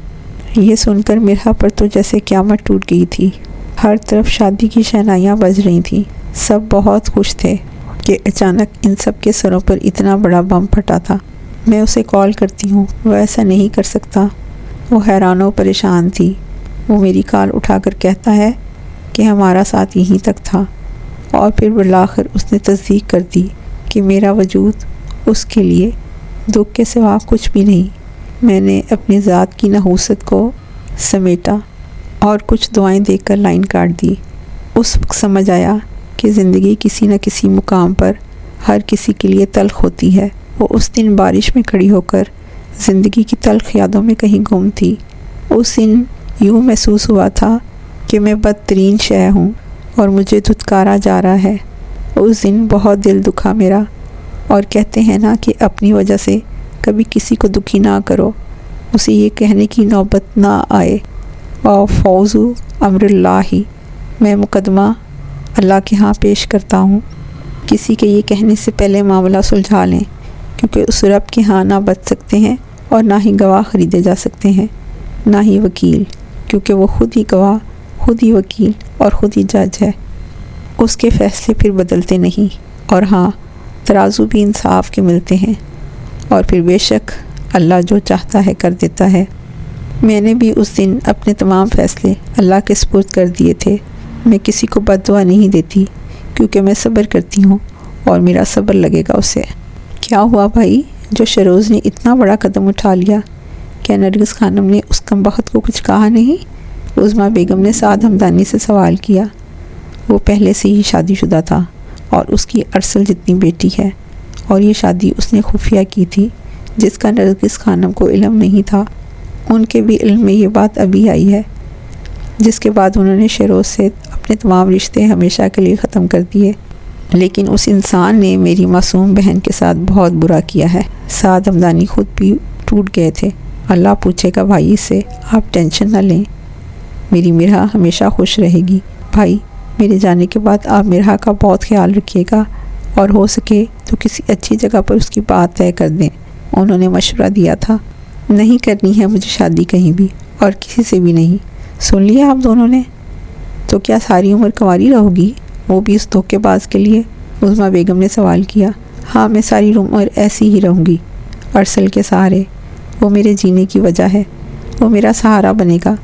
یہ سن کر مرحا پر تو جیسے قیامت ٹوٹ گئی تھی۔ ہر طرف شادی کی شہنائیاں بج رہی تھیں، سب بہت خوش تھے کہ اچانک ان سب کے سروں پر اتنا بڑا بم پھٹا تھا۔ میں اسے کال کرتی ہوں، وہ ایسا نہیں کر سکتا۔ وہ حیران و پریشان تھی۔ وہ میری کال اٹھا کر کہتا ہے کہ ہمارا ساتھ یہیں تک تھا، اور پھر بالآخر اس نے تصدیق کر دی کہ میرا وجود اس کے لیے دکھ کے سوا کچھ بھی نہیں۔ میں نے اپنی ذات کی نحوست کو سمیٹا اور کچھ دعائیں دے کر لائن کاٹ دی۔ اس وقت سمجھ آیا کہ زندگی کسی نہ کسی مقام پر ہر کسی کے لیے تلخ ہوتی ہے۔ وہ اس دن بارش میں کھڑی ہو کر زندگی کی تلخ یادوں میں کہیں گم تھی۔ اس دن یوں محسوس ہوا تھا کہ میں بدترین شے ہوں اور مجھے دھتکارا جا رہا ہے۔ اس دن بہت دل دکھا میرا، اور کہتے ہیں نا کہ اپنی وجہ سے کبھی کسی کو دکھی نہ کرو، اسے یہ کہنے کی نوبت نہ آئے اور فوزو امر اللہ ہی، میں مقدمہ اللہ کے ہاں پیش کرتا ہوں۔ کسی کے یہ کہنے سے پہلے معاملہ سلجھا لیں، کیونکہ اس رب کے ہاں نہ بچ سکتے ہیں اور نہ ہی گواہ خریدے جا سکتے ہیں، نہ ہی وکیل، کیونکہ وہ خود ہی گواہ، خود ہی وکیل اور خود ہی جج ہے۔ اس کے فیصلے پھر بدلتے نہیں، اور ہاں ترازو بھی انصاف کے ملتے ہیں، اور پھر بے شک اللہ جو چاہتا ہے کر دیتا ہے۔ میں نے بھی اس دن اپنے تمام فیصلے اللہ کے سپرد کر دیے تھے۔ میں کسی کو بد دعا نہیں دیتی، کیونکہ میں صبر کرتی ہوں اور میرا صبر لگے گا اسے۔ کیا ہوا بھائی جو شیروز نے اتنا بڑا قدم اٹھا لیا؟ کیا نرگس خانم نے اس کمبخت کو کچھ کہا نہیں؟ عظمیٰ بیگم نے سعد ہمدانی سے سوال کیا۔ وہ پہلے سے ہی شادی شدہ تھا اور اس کی ارسل جتنی بیٹی ہے، اور یہ شادی اس نے خفیہ کی تھی، جس کا نرگس خانم کو علم نہیں تھا۔ ان کے بھی علم میں یہ بات ابھی آئی ہے، جس کے بعد انہوں نے شیروز سے اپنے تمام رشتے ہمیشہ کے لیے ختم کر دیے۔ لیکن اس انسان نے میری معصوم بہن کے ساتھ بہت برا کیا ہے۔ سعد ہمدانی خود بھی ٹوٹ گئے تھے۔ اللہ پوچھے گا بھائی سے، آپ ٹینشن نہ لیں، میری مرحا ہمیشہ خوش رہے گی۔ بھائی میرے جانے کے بعد آپ مرحا کا بہت خیال رکھیے گا، اور ہو سکے تو کسی اچھی جگہ پر اس کی بات طے کر دیں۔ انہوں نے مشورہ دیا تھا، نہیں کرنی ہے مجھے شادی کہیں بھی، اور کسی سے بھی نہیں۔ سن لیا آپ دونوں نے؟ تو کیا ساری عمر کنواری رہو گی، وہ بھی اس دھوکے باز کے لیے؟ عظمیٰ بیگم نے سوال کیا۔ ہاں میں ساری عمر ایسی ہی رہوں گی، ارسل کے سہارے۔ وہ میرے جینے کی وجہ ہے، وہ میرا سہارا بنے گا۔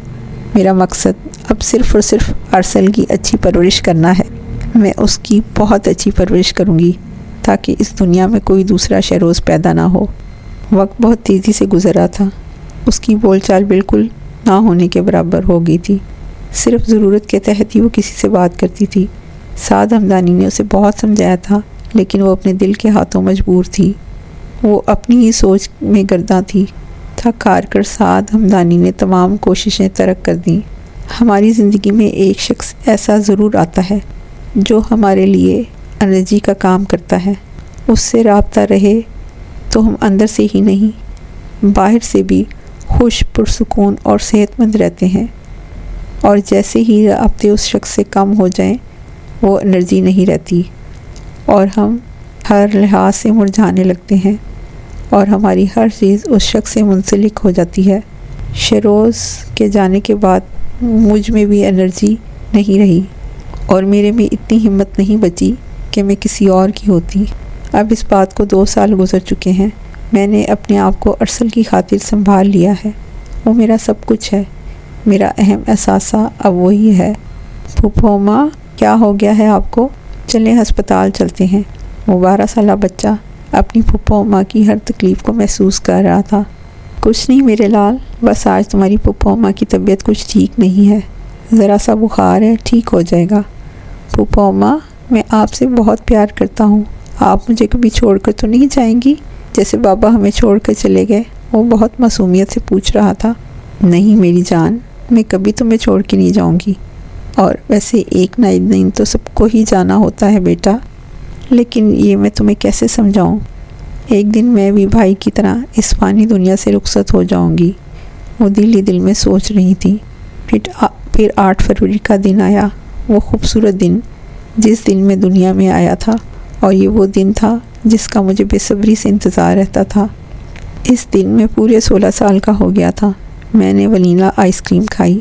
میرا مقصد اب صرف اور صرف ارسل کی اچھی پرورش کرنا ہے۔ میں اس کی بہت اچھی پرورش کروں گی، تاکہ اس دنیا میں کوئی دوسرا شیروز پیدا نہ ہو۔ وقت بہت تیزی سے گزرا تھا، اس کی بول چال بالکل نہ ہونے کے برابر ہو گئی تھی۔ صرف ضرورت کے تحت ہی وہ کسی سے بات کرتی تھی۔ سعد ہمدانی نے اسے بہت سمجھایا تھا، لیکن وہ اپنے دل کے ہاتھوں مجبور تھی۔ وہ اپنی ہی سوچ میں گرداں تھی۔ تھک ہار کر سعد ہمدانی نے تمام کوششیں ترک کر دیں۔ ہماری زندگی میں ایک شخص ایسا ضرور آتا ہے جو ہمارے لیے انرجی کا کام کرتا ہے۔ اس سے رابطہ رہے تو ہم اندر سے ہی نہیں، باہر سے بھی خوش، پرسکون اور صحت مند رہتے ہیں، اور جیسے ہی رابطے اس شخص سے کم ہو جائیں وہ انرجی نہیں رہتی، اور ہم ہر لحاظ سے مرجھانے لگتے ہیں، اور ہماری ہر چیز اس شخص سے منسلک ہو جاتی ہے۔ شیروز کے جانے کے بعد مجھ میں بھی انرجی نہیں رہی، اور میرے میں اتنی ہمت نہیں بچی کہ میں کسی اور کی ہوتی۔ اب اس بات کو 2 سال گزر چکے ہیں۔ میں نے اپنے آپ کو ارسل کی خاطر سنبھال لیا ہے۔ وہ میرا سب کچھ ہے، میرا اہم اثاثہ اب وہی ہے۔ پھوپھو ماں کیا ہو گیا ہے آپ کو؟ چلیں ہسپتال چلتے ہیں۔ وہ 12 سالہ بچہ اپنی پھوپھو ماں کی ہر تکلیف کو محسوس کر رہا تھا۔ کچھ نہیں میرے لال، بس آج تمہاری پھوپھو ماں کی طبیعت کچھ ٹھیک نہیں ہے، ذرا سا بخار ہے، ٹھیک ہو جائے گا۔ پھوپھو ماں میں آپ سے بہت پیار کرتا ہوں، آپ مجھے کبھی چھوڑ کر تو نہیں جائیں گی جیسے بابا ہمیں چھوڑ کر چلے گئے؟ وہ بہت معصومیت سے پوچھ رہا تھا۔ نہیں میری جان، میں کبھی تمہیں چھوڑ کے نہیں جاؤں گی، اور ویسے ایک نہ ایک دن تو سب کو ہی جانا ہوتا ہے بیٹا، لیکن یہ میں تمہیں کیسے سمجھاؤں؟ ایک دن میں بھی بھائی کی طرح اس فانی دنیا سے رخصت ہو جاؤں گی، وہ دل ہی دل میں سوچ رہی تھی۔ پھر 8 فروری کا دن آیا، وہ خوبصورت دن جس دن میں دنیا میں آیا تھا، اور یہ وہ دن تھا جس کا مجھے بے صبری سے انتظار رہتا تھا۔ اس دن میں پورے 16 سال کا ہو گیا تھا۔ میں نے ونیلا آئس کریم کھائی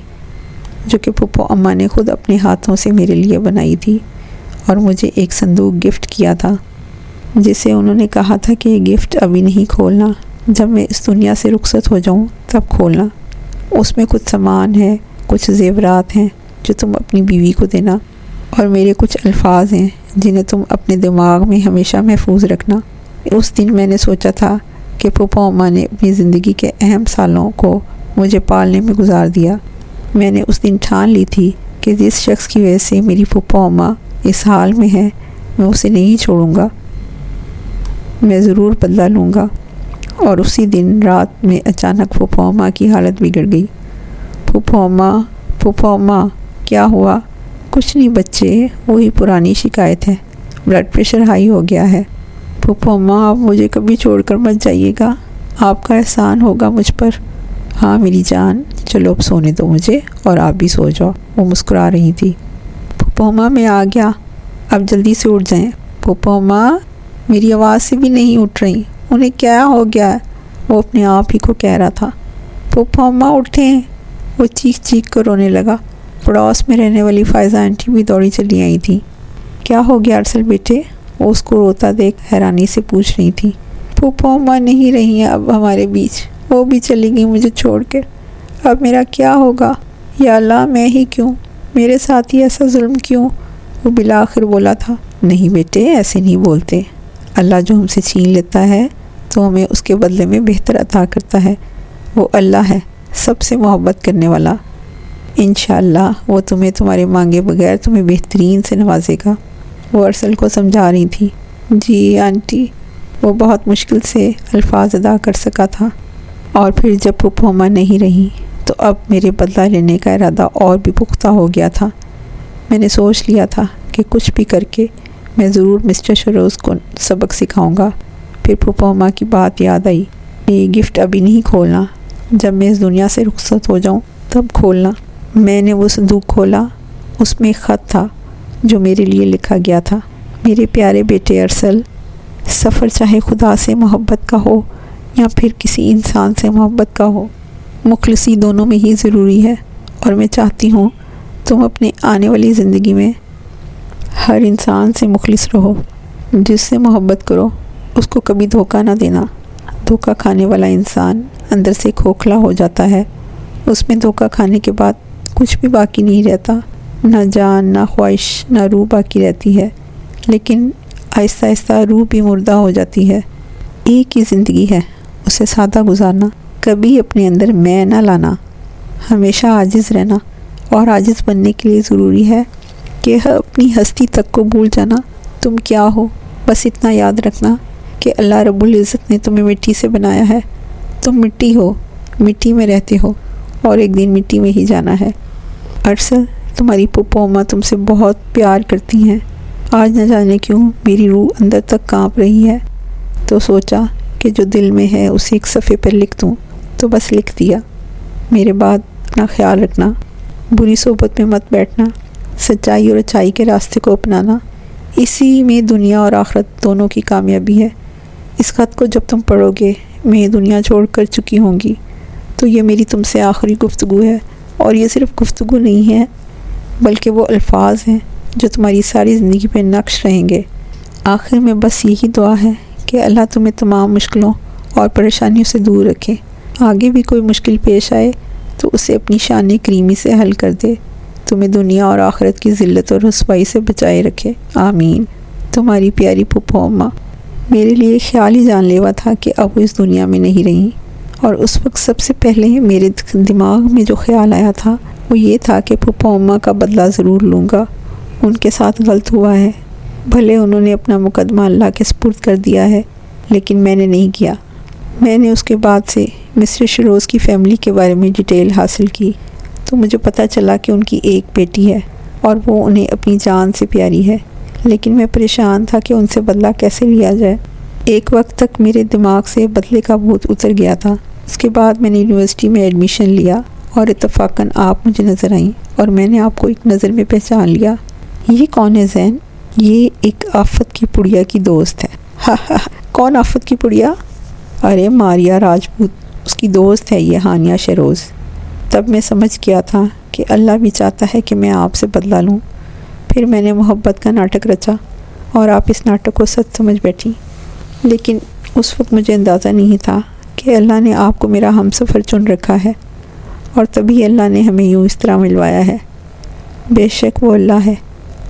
جو کہ پھپھو اماں نے خود اپنے ہاتھوں سے میرے لیے بنائی تھی، اور مجھے ایک صندوق گفٹ کیا تھا جسے انہوں نے کہا تھا کہ یہ گفٹ ابھی نہیں کھولنا، جب میں اس دنیا سے رخصت ہو جاؤں تب کھولنا۔ اس میں کچھ سامان ہے، کچھ زیورات ہیں جو تم اپنی بیوی کو دینا، اور میرے کچھ الفاظ ہیں جنہیں تم اپنے دماغ میں ہمیشہ محفوظ رکھنا۔ اس دن میں نے سوچا تھا کہ پھپھو اماں نے اپنی زندگی کے اہم سالوں کو مجھے پالنے میں گزار دیا۔ میں نے اس دن ٹھان لی تھی کہ جس شخص کی وجہ سے میری پھپھو اماں اس حال میں ہے، میں اسے نہیں چھوڑوں گا، میں ضرور بدلہ لوں گا۔ اور اسی دن رات میں اچانک پھپھو اماں کی حالت بگڑ گئی۔ پھپھو اماں کیا ہوا؟ کچھ نہیں بچے، وہی پرانی شکایت ہے، بلڈ پریشر ہائی ہو گیا ہے۔ پھپھو اماں آپ مجھے کبھی چھوڑ کر مت جائیے گا، آپ کا احسان ہوگا مجھ پر۔ ہاں میری جان، چلو اب سونے دو مجھے، اور آپ بھی سو جاؤ، وہ مسکرا رہی تھی۔ پھپھو اماں میں آ گیا، اب جلدی سے اٹھ جائیں۔ پھپھو اماں میری آواز سے بھی نہیں اٹھ رہی، انہیں کیا ہو گیا ہے؟ وہ اپنے آپ ہی کو کہہ رہا تھا۔ پھپھو اماں اٹھیں، وہ چیخ چیخ کر رونے لگا۔ پڑوس میں رہنے والی فائزہ آنٹی بھی دوڑی چلی آئی تھی۔ کیا ہو گیا ارسل بیٹے؟ وہ اس کو روتا دیکھ حیرانی سے پوچھ رہی تھی۔ پھپھو اماں نہیں رہی ہیں اب ہمارے بیچ، وہ بھی چلی گئی مجھے چھوڑ کر، اب میرا کیا ہوگا؟ یا اللہ، میں ہی کیوں، میرے ساتھ ہی ایسا ظلم کیوں؟ وہ بالآخر بولا تھا۔ نہیں بیٹے، ایسے نہیں بولتے، اللہ جو ہم سے چھین لیتا ہے تو ہمیں اس کے بدلے میں بہتر عطا کرتا ہے۔ وہ اللہ ہے، سب سے محبت کرنے والا، انشاءاللہ وہ تمہیں تمہارے مانگے بغیر تمہیں بہترین سے نوازے گا۔ وہ ارسل کو سمجھا رہی تھی۔ جی آنٹی، وہ بہت مشکل سے الفاظ ادا کر سکا تھا۔ اور پھر جب پھپھو اماں نہیں رہی تو اب میرے بدلہ لینے کا ارادہ اور بھی پختہ ہو گیا تھا۔ میں نے سوچ لیا تھا کہ کچھ بھی کر کے میں ضرور مسٹر شروز کو سبق سکھاؤں گا۔ پھر پھپھو اماں کی بات یاد آئی، یہ گفٹ ابھی نہیں کھولنا، جب میں اس دنیا سے رخصت ہو جاؤں تب کھولنا۔ میں نے وہ صندوق کھولا، اس میں ایک خط تھا جو میرے لیے لکھا گیا تھا۔ میرے پیارے بیٹے ارسل، سفر چاہے خدا سے محبت کا ہو یا پھر کسی انسان سے محبت کا ہو، مخلصی دونوں میں ہی ضروری ہے، اور میں چاہتی ہوں تم اپنے آنے والی زندگی میں ہر انسان سے مخلص رہو، جس سے محبت کرو اس کو کبھی دھوکہ نہ دینا۔ دھوکہ کھانے والا انسان اندر سے کھوکھلا ہو جاتا ہے، اس میں دھوکہ کھانے کے بعد کچھ بھی باقی نہیں رہتا، نہ جان، نہ خواہش، نہ روح باقی رہتی ہے، لیکن آہستہ آہستہ روح بھی مردہ ہو جاتی ہے۔ ایک ہی زندگی ہے، اسے سادہ گزارنا، کبھی اپنے اندر میں نہ لانا، ہمیشہ عاجز رہنا، اور عاجز بننے کے لیے ضروری ہے کہ اپنی ہستی تک کو بھول جانا تم کیا ہو۔ بس اتنا یاد رکھنا کہ اللہ رب العزت نے تمہیں مٹی سے بنایا ہے، تم مٹی ہو، مٹی میں رہتے ہو، اور ایک دن مٹی میں ہی جانا ہے۔ ارسل، تمہاری پھپھو اماں تم سے بہت پیار کرتی ہیں۔ آج نہ جانے کیوں میری روح اندر تک کانپ رہی ہے، تو سوچا کہ جو دل میں ہے اسے ایک صفحے پر لکھ دوں، تو بس لکھ دیا۔ میرے بعد اپنا خیال رکھنا، بری صحبت میں مت بیٹھنا، سچائی اور اچائی کے راستے کو اپنانا، اسی میں دنیا اور آخرت دونوں کی کامیابی ہے۔ اس خط کو جب تم پڑھو گے میں یہ دنیا چھوڑ کر چکی ہوں گی، تو یہ میری تم سے آخری گفتگو ہے، اور یہ صرف گفتگو نہیں ہے بلکہ وہ الفاظ ہیں جو تمہاری ساری زندگی پہ نقش رہیں گے۔ آخر میں بس یہی دعا ہے کہ اللہ تمہیں تمام مشکلوں اور پریشانیوں سے دور رکھے، آگے بھی کوئی مشکل پیش آئے تو اسے اپنی شان کریمی سے حل کر دے، تمہیں دنیا اور آخرت کی ذلت اور رسوائی سے بچائے رکھے، آمین۔ تمہاری پیاری پھپھو اماں۔ میرے لیے خیال ہی جان لیوا تھا کہ اب وہ اس دنیا میں نہیں رہیں، اور اس وقت سب سے پہلے میرے دماغ میں جو خیال آیا تھا وہ یہ تھا کہ پھپھو اماں کا بدلہ ضرور لوں گا۔ ان کے ساتھ غلط ہوا ہے، بھلے انہوں نے اپنا مقدمہ اللہ کے سپرد کر دیا ہے، لیکن میں نے نہیں کیا۔ میں نے اس کے بعد سے مسٹر شروز کی فیملی کے بارے میں ڈیٹیل حاصل کی، تو مجھے پتہ چلا کہ ان کی ایک بیٹی ہے اور وہ انہیں اپنی جان سے پیاری ہے، لیکن میں پریشان تھا کہ ان سے بدلہ کیسے لیا جائے۔ ایک وقت تک میرے دماغ سے بدلے کا بھوت اتر گیا تھا۔ اس کے بعد میں نے یونیورسٹی میں ایڈمیشن لیا اور اتفاقاً آپ مجھے نظر آئیں اور میں نے آپ کو ایک نظر میں پہچان لیا۔ یہ کون ہے زین؟ یہ ایک آفت کی پڑیا کی دوست ہے۔ ہاں کون آفت کی پڑیا؟ ارے ماریا راجپوت، اس کی دوست ہے یہ ہانیہ شیروز۔ تب میں سمجھ گیا تھا کہ اللہ بھی چاہتا ہے کہ میں آپ سے بدلہ لوں۔ پھر میں نے محبت کا ناٹک رچا اور آپ اس ناٹک کو سچ سمجھ بیٹھی، لیکن اس وقت مجھے اندازہ نہیں تھا کہ اللہ نے آپ کو میرا ہم سفر چن رکھا ہے، اور تبھی اللہ نے ہمیں یوں اس طرح ملوایا ہے۔ بے شک وہ اللہ ہے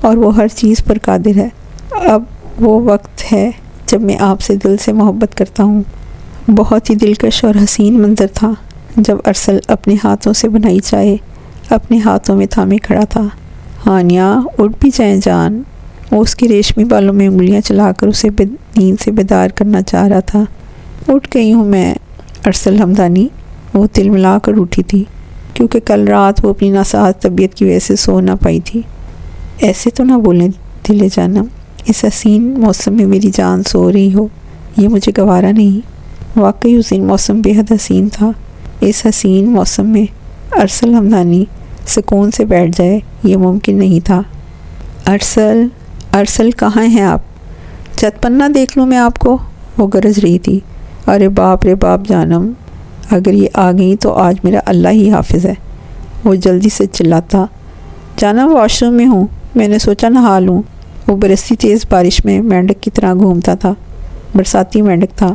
اور وہ ہر چیز پر قادر ہے۔ اب وہ وقت ہے جب میں آپ سے دل سے محبت کرتا ہوں۔ بہت ہی دلکش اور حسین منظر تھا جب ارسل اپنے ہاتھوں سے بنائی چائے اپنے ہاتھوں میں تھامے کھڑا تھا۔ ہانیہ اٹھ بھی جائیں جان، وہ اس کے ریشمی بالوں میں انگلیاں چلا کر اسے نیند سے بیدار کرنا چاہ رہا تھا۔ اٹھ گئی ہوں میں ارسل حمدانی، وہ تل ملا کر اٹھی تھی کیونکہ کل رات وہ اپنی ناساز طبیعت کی وجہ سے سو نہ پائی تھی۔ ایسے تو نہ بولیں دل جانم، اس حسین موسم میں میری جان سو رہی ہو، یہ مجھے گوارا نہیں۔ واقعی اس دن موسم بے حد حسین تھا۔ اس حسین موسم میں ارسل حمدانی سکون سے بیٹھ جائے یہ ممکن نہیں تھا۔ ارسل کہاں ہیں آپ؟ چھت پر نہ دیکھ لوں میں آپ کو، وہ گرج رہی تھی۔ ارے باپ رے باپ جانم، اگر یہ آ گئی تو آج میرا اللہ ہی حافظ ہے، وہ جلدی سے چلاتا۔ جانم واش روم میں ہوں، میں نے سوچا نہا لوں۔ وہ برستی تیز بارش میں مینڈک کی طرح گھومتا تھا، برساتی مینڈک تھا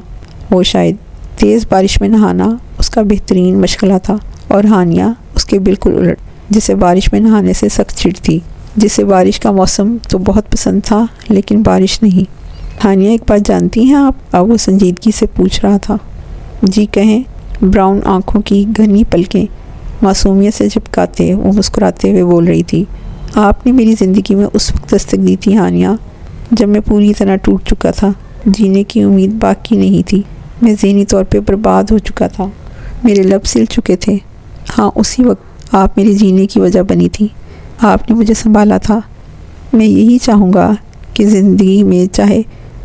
وہ شاید۔ تیز بارش میں نہانا اس کا بہترین مشغلہ تھا، اور ہانیہ اس کے بالکل الٹ، جسے بارش میں نہانے سے سخت چڑ تھی، جسے بارش کا موسم تو بہت پسند تھا لیکن بارش نہیں۔ ہانیہ ایک بات جانتی ہیں آپ؟ اب وہ سنجیدگی سے پوچھ رہا تھا۔ جی کہیں۔ براؤن آنکھوں کی گھنی پلکیں معصومیت سے جھپکاتے وہ مسکراتے ہوئے بول رہی تھی۔ آپ نے میری زندگی میں اس وقت دستک دی تھی ہانیہ جب میں پوری طرح ٹوٹ چکا تھا، جینے کی امید باقی نہیں تھی، میں ذہنی طور پہ برباد ہو چکا تھا، میرے لب سل چکے تھے۔ ہاں اسی وقت آپ میرے جینے کی وجہ بنی تھی، آپ نے مجھے سنبھالا تھا۔ میں یہی چاہوں گا کہ زندگی میں چاہے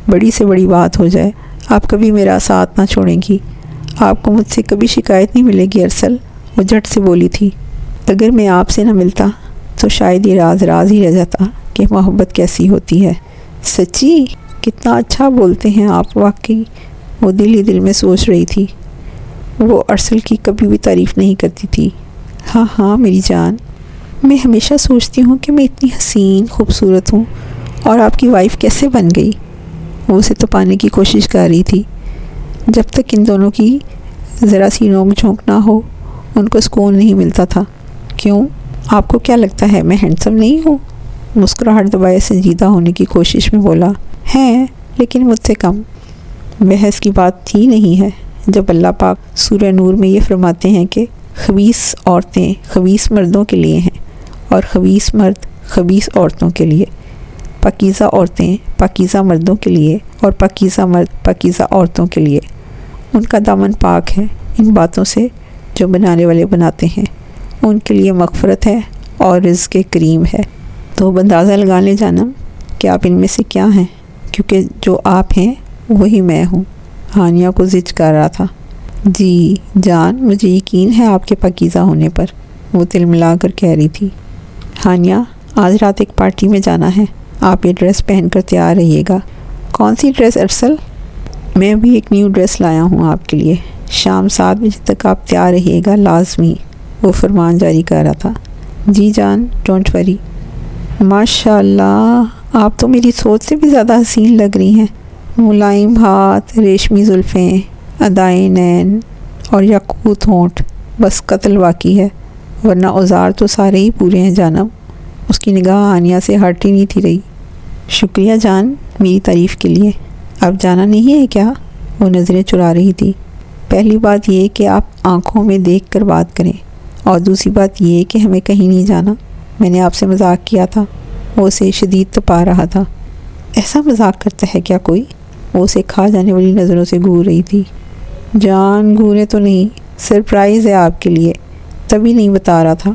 بڑی سے بڑی بات ہو جائے، آپ کبھی میرا ساتھ نہ چھوڑیں گی، آپ کو مجھ سے کبھی شکایت نہیں ملے گی ارسل، وہ جھٹ سے بولی تھی۔ اگر میں آپ سے نہ ملتا تو شاید یہ راز ہی رہ جاتا کہ محبت کیسی ہوتی ہے۔ سچی؟ کتنا اچھا بولتے ہیں آپ واقعی، وہ دل ہی دل میں سوچ رہی تھی۔ وہ ارسل کی کبھی بھی تعریف نہیں کرتی تھی۔ ہاں میری جان، میں ہمیشہ سوچتی ہوں کہ میں اتنی حسین خوبصورت ہوں اور آپ کی وائف کیسے بن گئی۔ وہ اسے تپانے کی کوشش کر رہی تھی۔ جب تک ان دونوں کی ذرا سی نوک جھونک نہ ہو ان کو سکون نہیں ملتا تھا۔ کیوں؟ آپ کو کیا لگتا ہے میں ہینڈسم نہیں ہوں؟ مسکراہٹ دبائے سنجیدہ ہونے کی کوشش میں بولا۔ ہیں لیکن مجھ سے کم۔ بحث کی بات ہی نہیں ہے جب اللہ پاک سورہ نور میں یہ فرماتے ہیں کہ خبیث عورتیں خبیث مردوں کے لیے ہیں اور خبیث مرد خبیث عورتوں کے لیے، پاکیزہ عورتیں پاکیزہ مردوں کے لیے اور پاکیزہ مرد پاکیزہ عورتوں کے لیے۔ ان کا دامن پاک ہے ان باتوں سے جو بنانے والے بناتے ہیں، ان کے لیے مغفرت ہے اور رزق کریم ہے۔ تو اندازہ لگا لے جانم کہ آپ ان میں سے کیا ہیں، کیونکہ جو آپ ہیں وہی میں ہوں۔ ہانیہ کو زج کر رہا تھا۔ جی جان، مجھے یقین ہے آپ کے پاکیزہ ہونے پر، وہ تل ملا کر کہہ رہی تھی۔ ہانیہ آج رات ایک پارٹی میں جانا ہے، آپ یہ ڈریس پہن کر تیار رہیے گا۔ کون سی ڈریس ارسل؟ میں بھی ایک نیو ڈریس لایا ہوں آپ کے لیے، شام 7 بجے تک آپ تیار رہیے گا لازمی، وہ فرمان جاری کر رہا تھا۔ جی جان، ڈونٹ وری۔ ماشاء اللہ، آپ تو میری سوچ سے بھی زیادہ حسین لگ رہی ہیں۔ ملائم ہاتھ، ریشمی زلفیں، ادائیں نین اور یاقوت ہونٹ، بس قتل واقعی ہے، ورنہ اوزار تو سارے ہی پورے ہیں جانم۔ اس کی نگاہ ہانیہ سے ہٹ ہی نہیں تھی رہی۔ شکریہ جان میری تعریف کے لیے۔ اب جانا نہیں ہے کیا؟ وہ نظریں چرا رہی تھی۔ پہلی بات یہ کہ آپ آنکھوں میں دیکھ کر بات کریں، اور دوسری بات یہ کہ ہمیں کہیں نہیں جانا، میں نے آپ سے مذاق کیا تھا۔ وہ اسے شدید تپا رہا تھا۔ ایسا مذاق کرتا ہے کیا کوئی؟ وہ اسے کھا جانے والی نظروں سے گھور رہی تھی۔ جان گھورے تو نہیں، سرپرائز ہے آپ کے لیے، تبھی نہیں بتا رہا تھا۔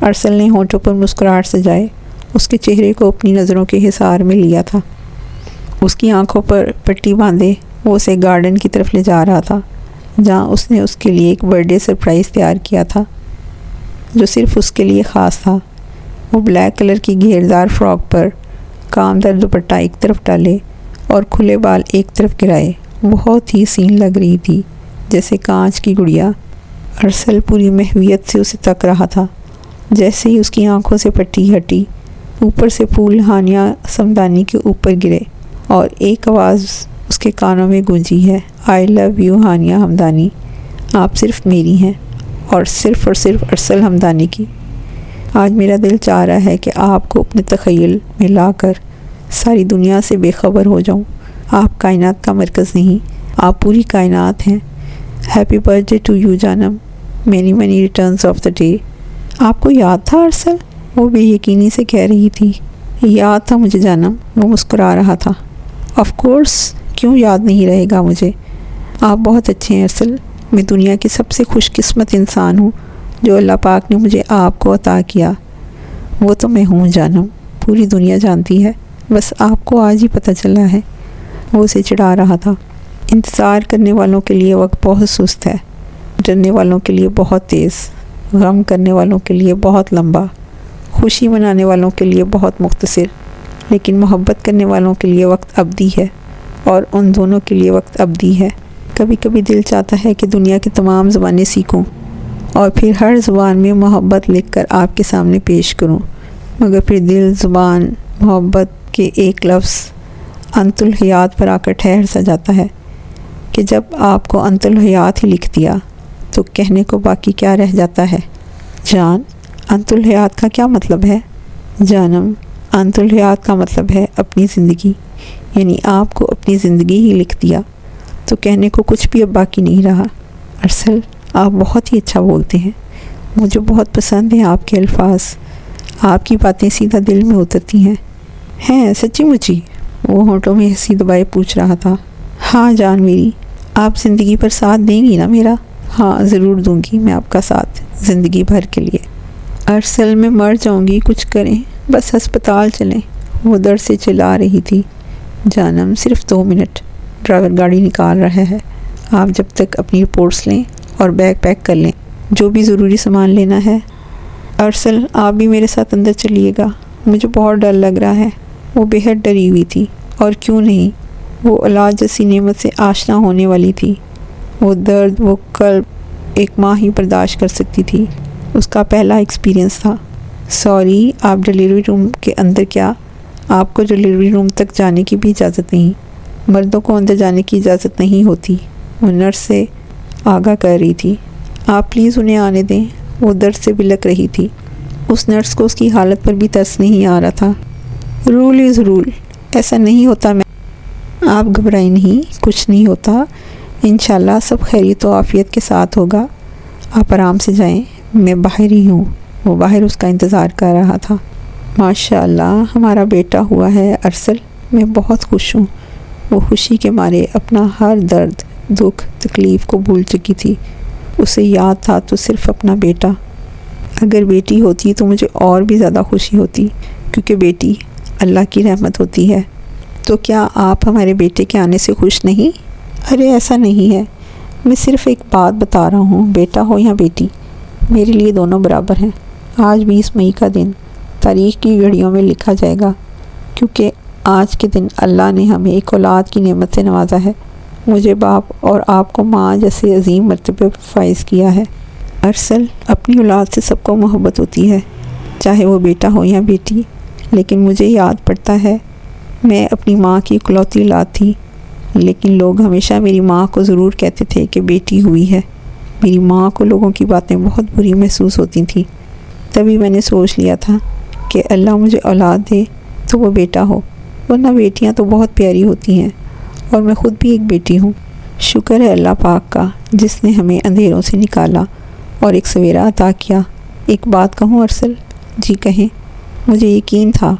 ارسل نے ہونٹوں پر مسکراہٹ سجائے اس کے چہرے کو اپنی نظروں کے حصار میں لیا تھا۔ اس کی آنکھوں پر پٹی باندھے وہ اسے گارڈن کی طرف لے جا رہا تھا، جہاں اس نے اس کے لیے ایک برتھ ڈے سرپرائز تیار کیا تھا جو صرف اس کے لیے خاص تھا۔ وہ بلیک کلر کی گھیردار فراک پر کام دار دوپٹہ ایک طرف ڈالے اور کھلے بال ایک طرف گرائے بہت ہی حسین لگ رہی تھی، جیسے کانچ کی گڑیا۔ ارسل پوری محویت سے اسے تک رہا تھا۔ جیسے ہی اس کی آنکھوں سے پٹی ہٹی، اوپر سے پھول ہانیہ سمدانی کے اوپر گرے اور ایک آواز اس کے کانوں میں گونجی ہے، آئی لو یو ہانیہ ہمدانی، آپ صرف میری ہیں اور صرف ارسل ہمدانی کی۔ آج میرا دل چاہ رہا ہے کہ آپ کو اپنے تخیل میں لا کر ساری دنیا سے بے خبر ہو جاؤں۔ آپ کائنات کا مرکز نہیں، آپ پوری کائنات ہیں۔ Happy birthday to you جانم، many many returns of the day. آپ کو یاد تھا ارسل؟ وہ بے یقینی سے کہہ رہی تھی۔ یاد تھا مجھے جانم، وہ مسکرا رہا تھا۔ آف کورس، کیوں یاد نہیں رہے گا مجھے؟ آپ بہت اچھے ہیں ارسل، میں دنیا کی سب سے خوش قسمت انسان ہوں جو اللہ پاک نے مجھے آپ کو عطا کیا۔ وہ تو میں ہوں جانم، پوری دنیا جانتی ہے، بس آپ کو آج ہی پتہ چلا ہے۔ وہ اسے چڑھا رہا تھا۔ انتظار کرنے والوں کے لیے وقت بہت سست ہے، ڈرنے والوں کے لیے بہت تیز، غم کرنے والوں کے لیے بہت لمبا، خوشی منانے والوں کے لیے بہت مختصر، لیکن محبت کرنے والوں کے لیے وقت ابدی ہے، اور ان دونوں کے لیے وقت ابدی ہے۔ کبھی کبھی دل چاہتا ہے کہ دنیا کی تمام زبانیں سیکھوں اور پھر ہر زبان میں محبت لکھ کر آپ کے سامنے پیش کروں، مگر پھر دل زبان محبت کے ایک لفظ انت الحیات پر آ کر ٹھہر سا جاتا ہے کہ جب آپ کو انت الحیات ہی لکھ دیا تو کہنے کو باقی کیا رہ جاتا ہے؟ جان، انت الحیات کا کیا مطلب ہے؟ جانم، انت الحیات کا مطلب ہے اپنی زندگی، یعنی آپ کو اپنی زندگی ہی لکھ دیا تو کہنے کو کچھ بھی اب باقی نہیں رہا۔ ارسل، آپ بہت ہی اچھا بولتے ہیں، مجھے بہت پسند ہیں آپ کے الفاظ، آپ کی باتیں سیدھا دل میں اترتی ہیں سچی مچی؟ وہ ہونٹوں میں ہنسی دبائے پوچھ رہا تھا۔ ہاں جان میری، آپ زندگی پر ساتھ دیں گی نا میرا؟ ہاں ضرور دوں گی میں آپ کا ساتھ، زندگی بھر کے لیے۔ ارسل، میں مر جاؤں گی، کچھ کریں، بس ہسپتال چلیں، وہ در سے چلا رہی تھی۔ جانم، صرف 2 منٹ، ڈرائیور گاڑی نکال رہا ہے، آپ جب تک اپنی رپورٹس لیں اور بیگ پیک کر لیں، جو بھی ضروری سامان لینا ہے۔ ارسل، آپ بھی میرے ساتھ اندر چلیے گا، مجھے بہت ڈر لگ رہا ہے۔ وہ بے حد ڈری ہوئی تھی، اور کیوں نہیں، وہ اولاد جیسی نعمت سے آشنا ہونے والی تھی۔ وہ درد، وہ کرب ایک ماں ہی برداشت کر سکتی تھی، اس کا پہلا ایکسپیرینس تھا۔ سوری، آپ ڈیلیوری روم کے اندر کیا؟ آپ کو ڈیلیوری روم تک جانے کی بھی اجازت نہیں، مردوں کو اندر جانے کی اجازت نہیں ہوتی، وہ نرس سے آگاہ کر رہی تھی۔ آپ پلیز انہیں آنے دیں، وہ درد سے بلک رہی تھی۔ اس نرس کو اس کی حالت پر بھی ترس نہیں آ رہا تھا۔ رول از رول، ایسا نہیں ہوتا، میں آپ گھبرائیں نہیں، کچھ نہیں ہوتا، انشاءاللہ سب خیریت و عافیت کے ساتھ ہوگا، آپ آرام سے جائیں، میں باہر ہی ہوں۔ وہ باہر اس کا انتظار کر رہا تھا۔ ماشاءاللہ ہمارا بیٹا ہوا ہے ارسل، میں بہت خوش ہوں۔ وہ خوشی کے مارے اپنا ہر درد، دکھ، تکلیف کو بھول چکی تھی۔ اسے یاد تھا تو صرف اپنا بیٹا، اگر بیٹی ہوتی تو مجھے اور بھی زیادہ خوشی ہوتی، کیونکہ بیٹی اللہ کی رحمت ہوتی ہے۔ تو کیا آپ ہمارے بیٹے کے آنے سے خوش نہیں؟ ارے ایسا نہیں ہے، میں صرف ایک بات بتا رہا ہوں، بیٹا ہو یا بیٹی، میرے لیے دونوں برابر ہیں۔ آج 20 مئی کا دن تاریخ کی گھڑیوں میں لکھا جائے گا، کیونکہ آج کے دن اللہ نے ہمیں ایک اولاد کی نعمت سے نوازا ہے، مجھے باپ اور آپ کو ماں جیسے عظیم مرتبے پر فائز کیا ہے۔ ارسل، اپنی اولاد سے سب کو محبت ہوتی ہے، چاہے وہ بیٹا ہو یا بیٹی، لیکن مجھے یاد پڑتا ہے میں اپنی ماں کی اکلوتی اولاد تھی، لیکن لوگ ہمیشہ میری ماں کو ضرور کہتے تھے کہ بیٹی ہوئی ہے۔ میری ماں کو لوگوں کی باتیں بہت بری محسوس ہوتی تھیں، تبھی میں نے سوچ لیا تھا کہ اللہ مجھے اولاد دے تو وہ بیٹا ہو، ورنہ بیٹیاں تو بہت پیاری ہوتی ہیں، اور میں خود بھی ایک بیٹی ہوں۔ شکر ہے اللہ پاک کا جس نے ہمیں اندھیروں سے نکالا اور ایک سویرا عطا کیا۔ ایک بات کہوں ارسل؟ جی کہیں۔ مجھے یقین تھا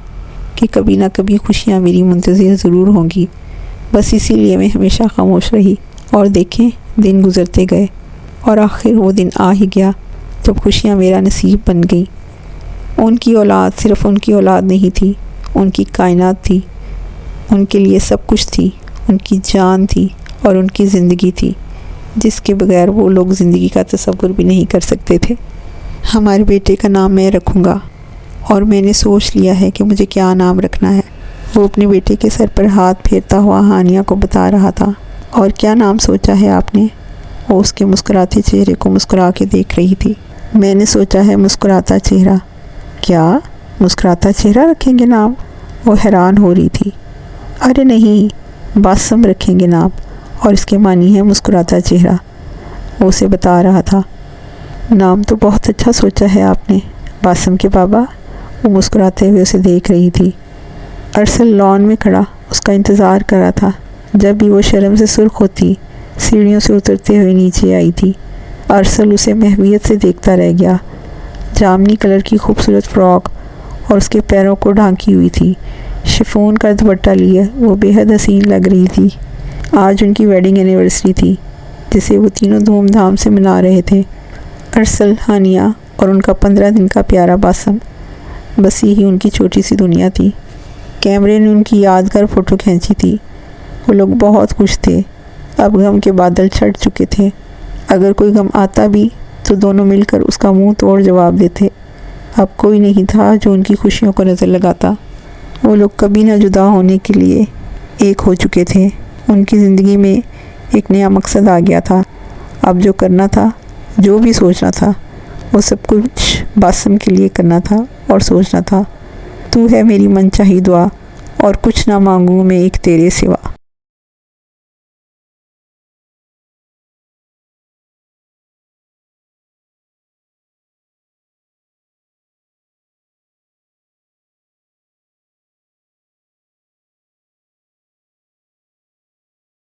کہ کبھی نہ کبھی خوشیاں میری منتظر ضرور ہوں گی، بس اسی لیے میں ہمیشہ خاموش رہی، اور دیکھیں دن گزرتے گئے، اور آخر وہ دن آ ہی گیا جب خوشیاں میرا نصیب بن گئی۔ ان کی اولاد صرف ان کی اولاد نہیں تھی، ان کی کائنات تھی، ان کے لیے سب کچھ تھی، ان کی جان تھی اور ان کی زندگی تھی، جس کے بغیر وہ لوگ زندگی کا تصور بھی نہیں کر سکتے تھے۔ ہمارے بیٹے کا نام میں رکھوں گا، اور میں نے سوچ لیا ہے کہ مجھے کیا نام رکھنا ہے۔ وہ اپنے بیٹے کے سر پر ہاتھ پھیرتا ہوا ہانیہ کو بتا رہا تھا۔ اور کیا نام سوچا ہے آپ نے؟ وہ اس کے مسکراتے چہرے کو مسکرا کے دیکھ رہی تھی۔ میں نے سوچا ہے مسکراتا چہرہ۔ کیا مسکراتا چہرہ رکھیں گے نام؟ وہ حیران ہو رہی تھی۔ ارے نہیں، باسم رکھیں گے نام، اور اس کے معنی ہے مسکراتا چہرہ۔ وہ اسے بتا رہا تھا۔ نام تو بہت اچھا سوچا ہے آپ نے، باسم کے بابا۔ وہ مسکراتے ہوئے اسے دیکھ رہی تھی۔ ارسل لان میں کھڑا اس کا انتظار کر رہا تھا۔ جب بھی وہ شرم سے سرخ ہوتی، سیڑھیوں سے اترتے ہوئے نیچے آئی تھی، ارسل اسے محویت سے دیکھتا رہ گیا۔ جامنی کلر کی خوبصورت فراک اور اس کے پیروں کو ڈھانکی ہوئی تھی، شفون کا دوپٹہ لیے وہ بے حد حسین لگ رہی تھی۔ آج ان کی ویڈنگ اینیورسری تھی، جسے وہ تینوں دھوم دھام سے منا رہے تھے، ارسل، ہانیہ اور ان کا 15 دن کا پیارا باسم۔ بس یہی ان کی چھوٹی سی دنیا تھی۔ کیمرے نے ان کی یادگار فوٹو کھینچی تھی۔ وہ لوگ بہت خوش تھے۔ اب غم کے بادل چھٹ چکے تھے۔ اگر کوئی غم آتا بھی تو دونوں مل کر اس کا منہ توڑ جواب دیتے۔ اب کوئی نہیں تھا جو ان کی خوشیوں کو نظر لگاتا۔ وہ لوگ کبھی نہ جدا ہونے کے لیے ایک ہو چکے تھے۔ ان کی زندگی میں ایک نیا مقصد آ گیا تھا۔ اب جو کرنا تھا، جو بھی سوچنا تھا، وہ سب کچھ باسم کے لیے کرنا تھا اور سوچنا تھا۔ تو ہے میری من چاہی دعا، اور کچھ نہ مانگوں میں ایک تیرے سوا۔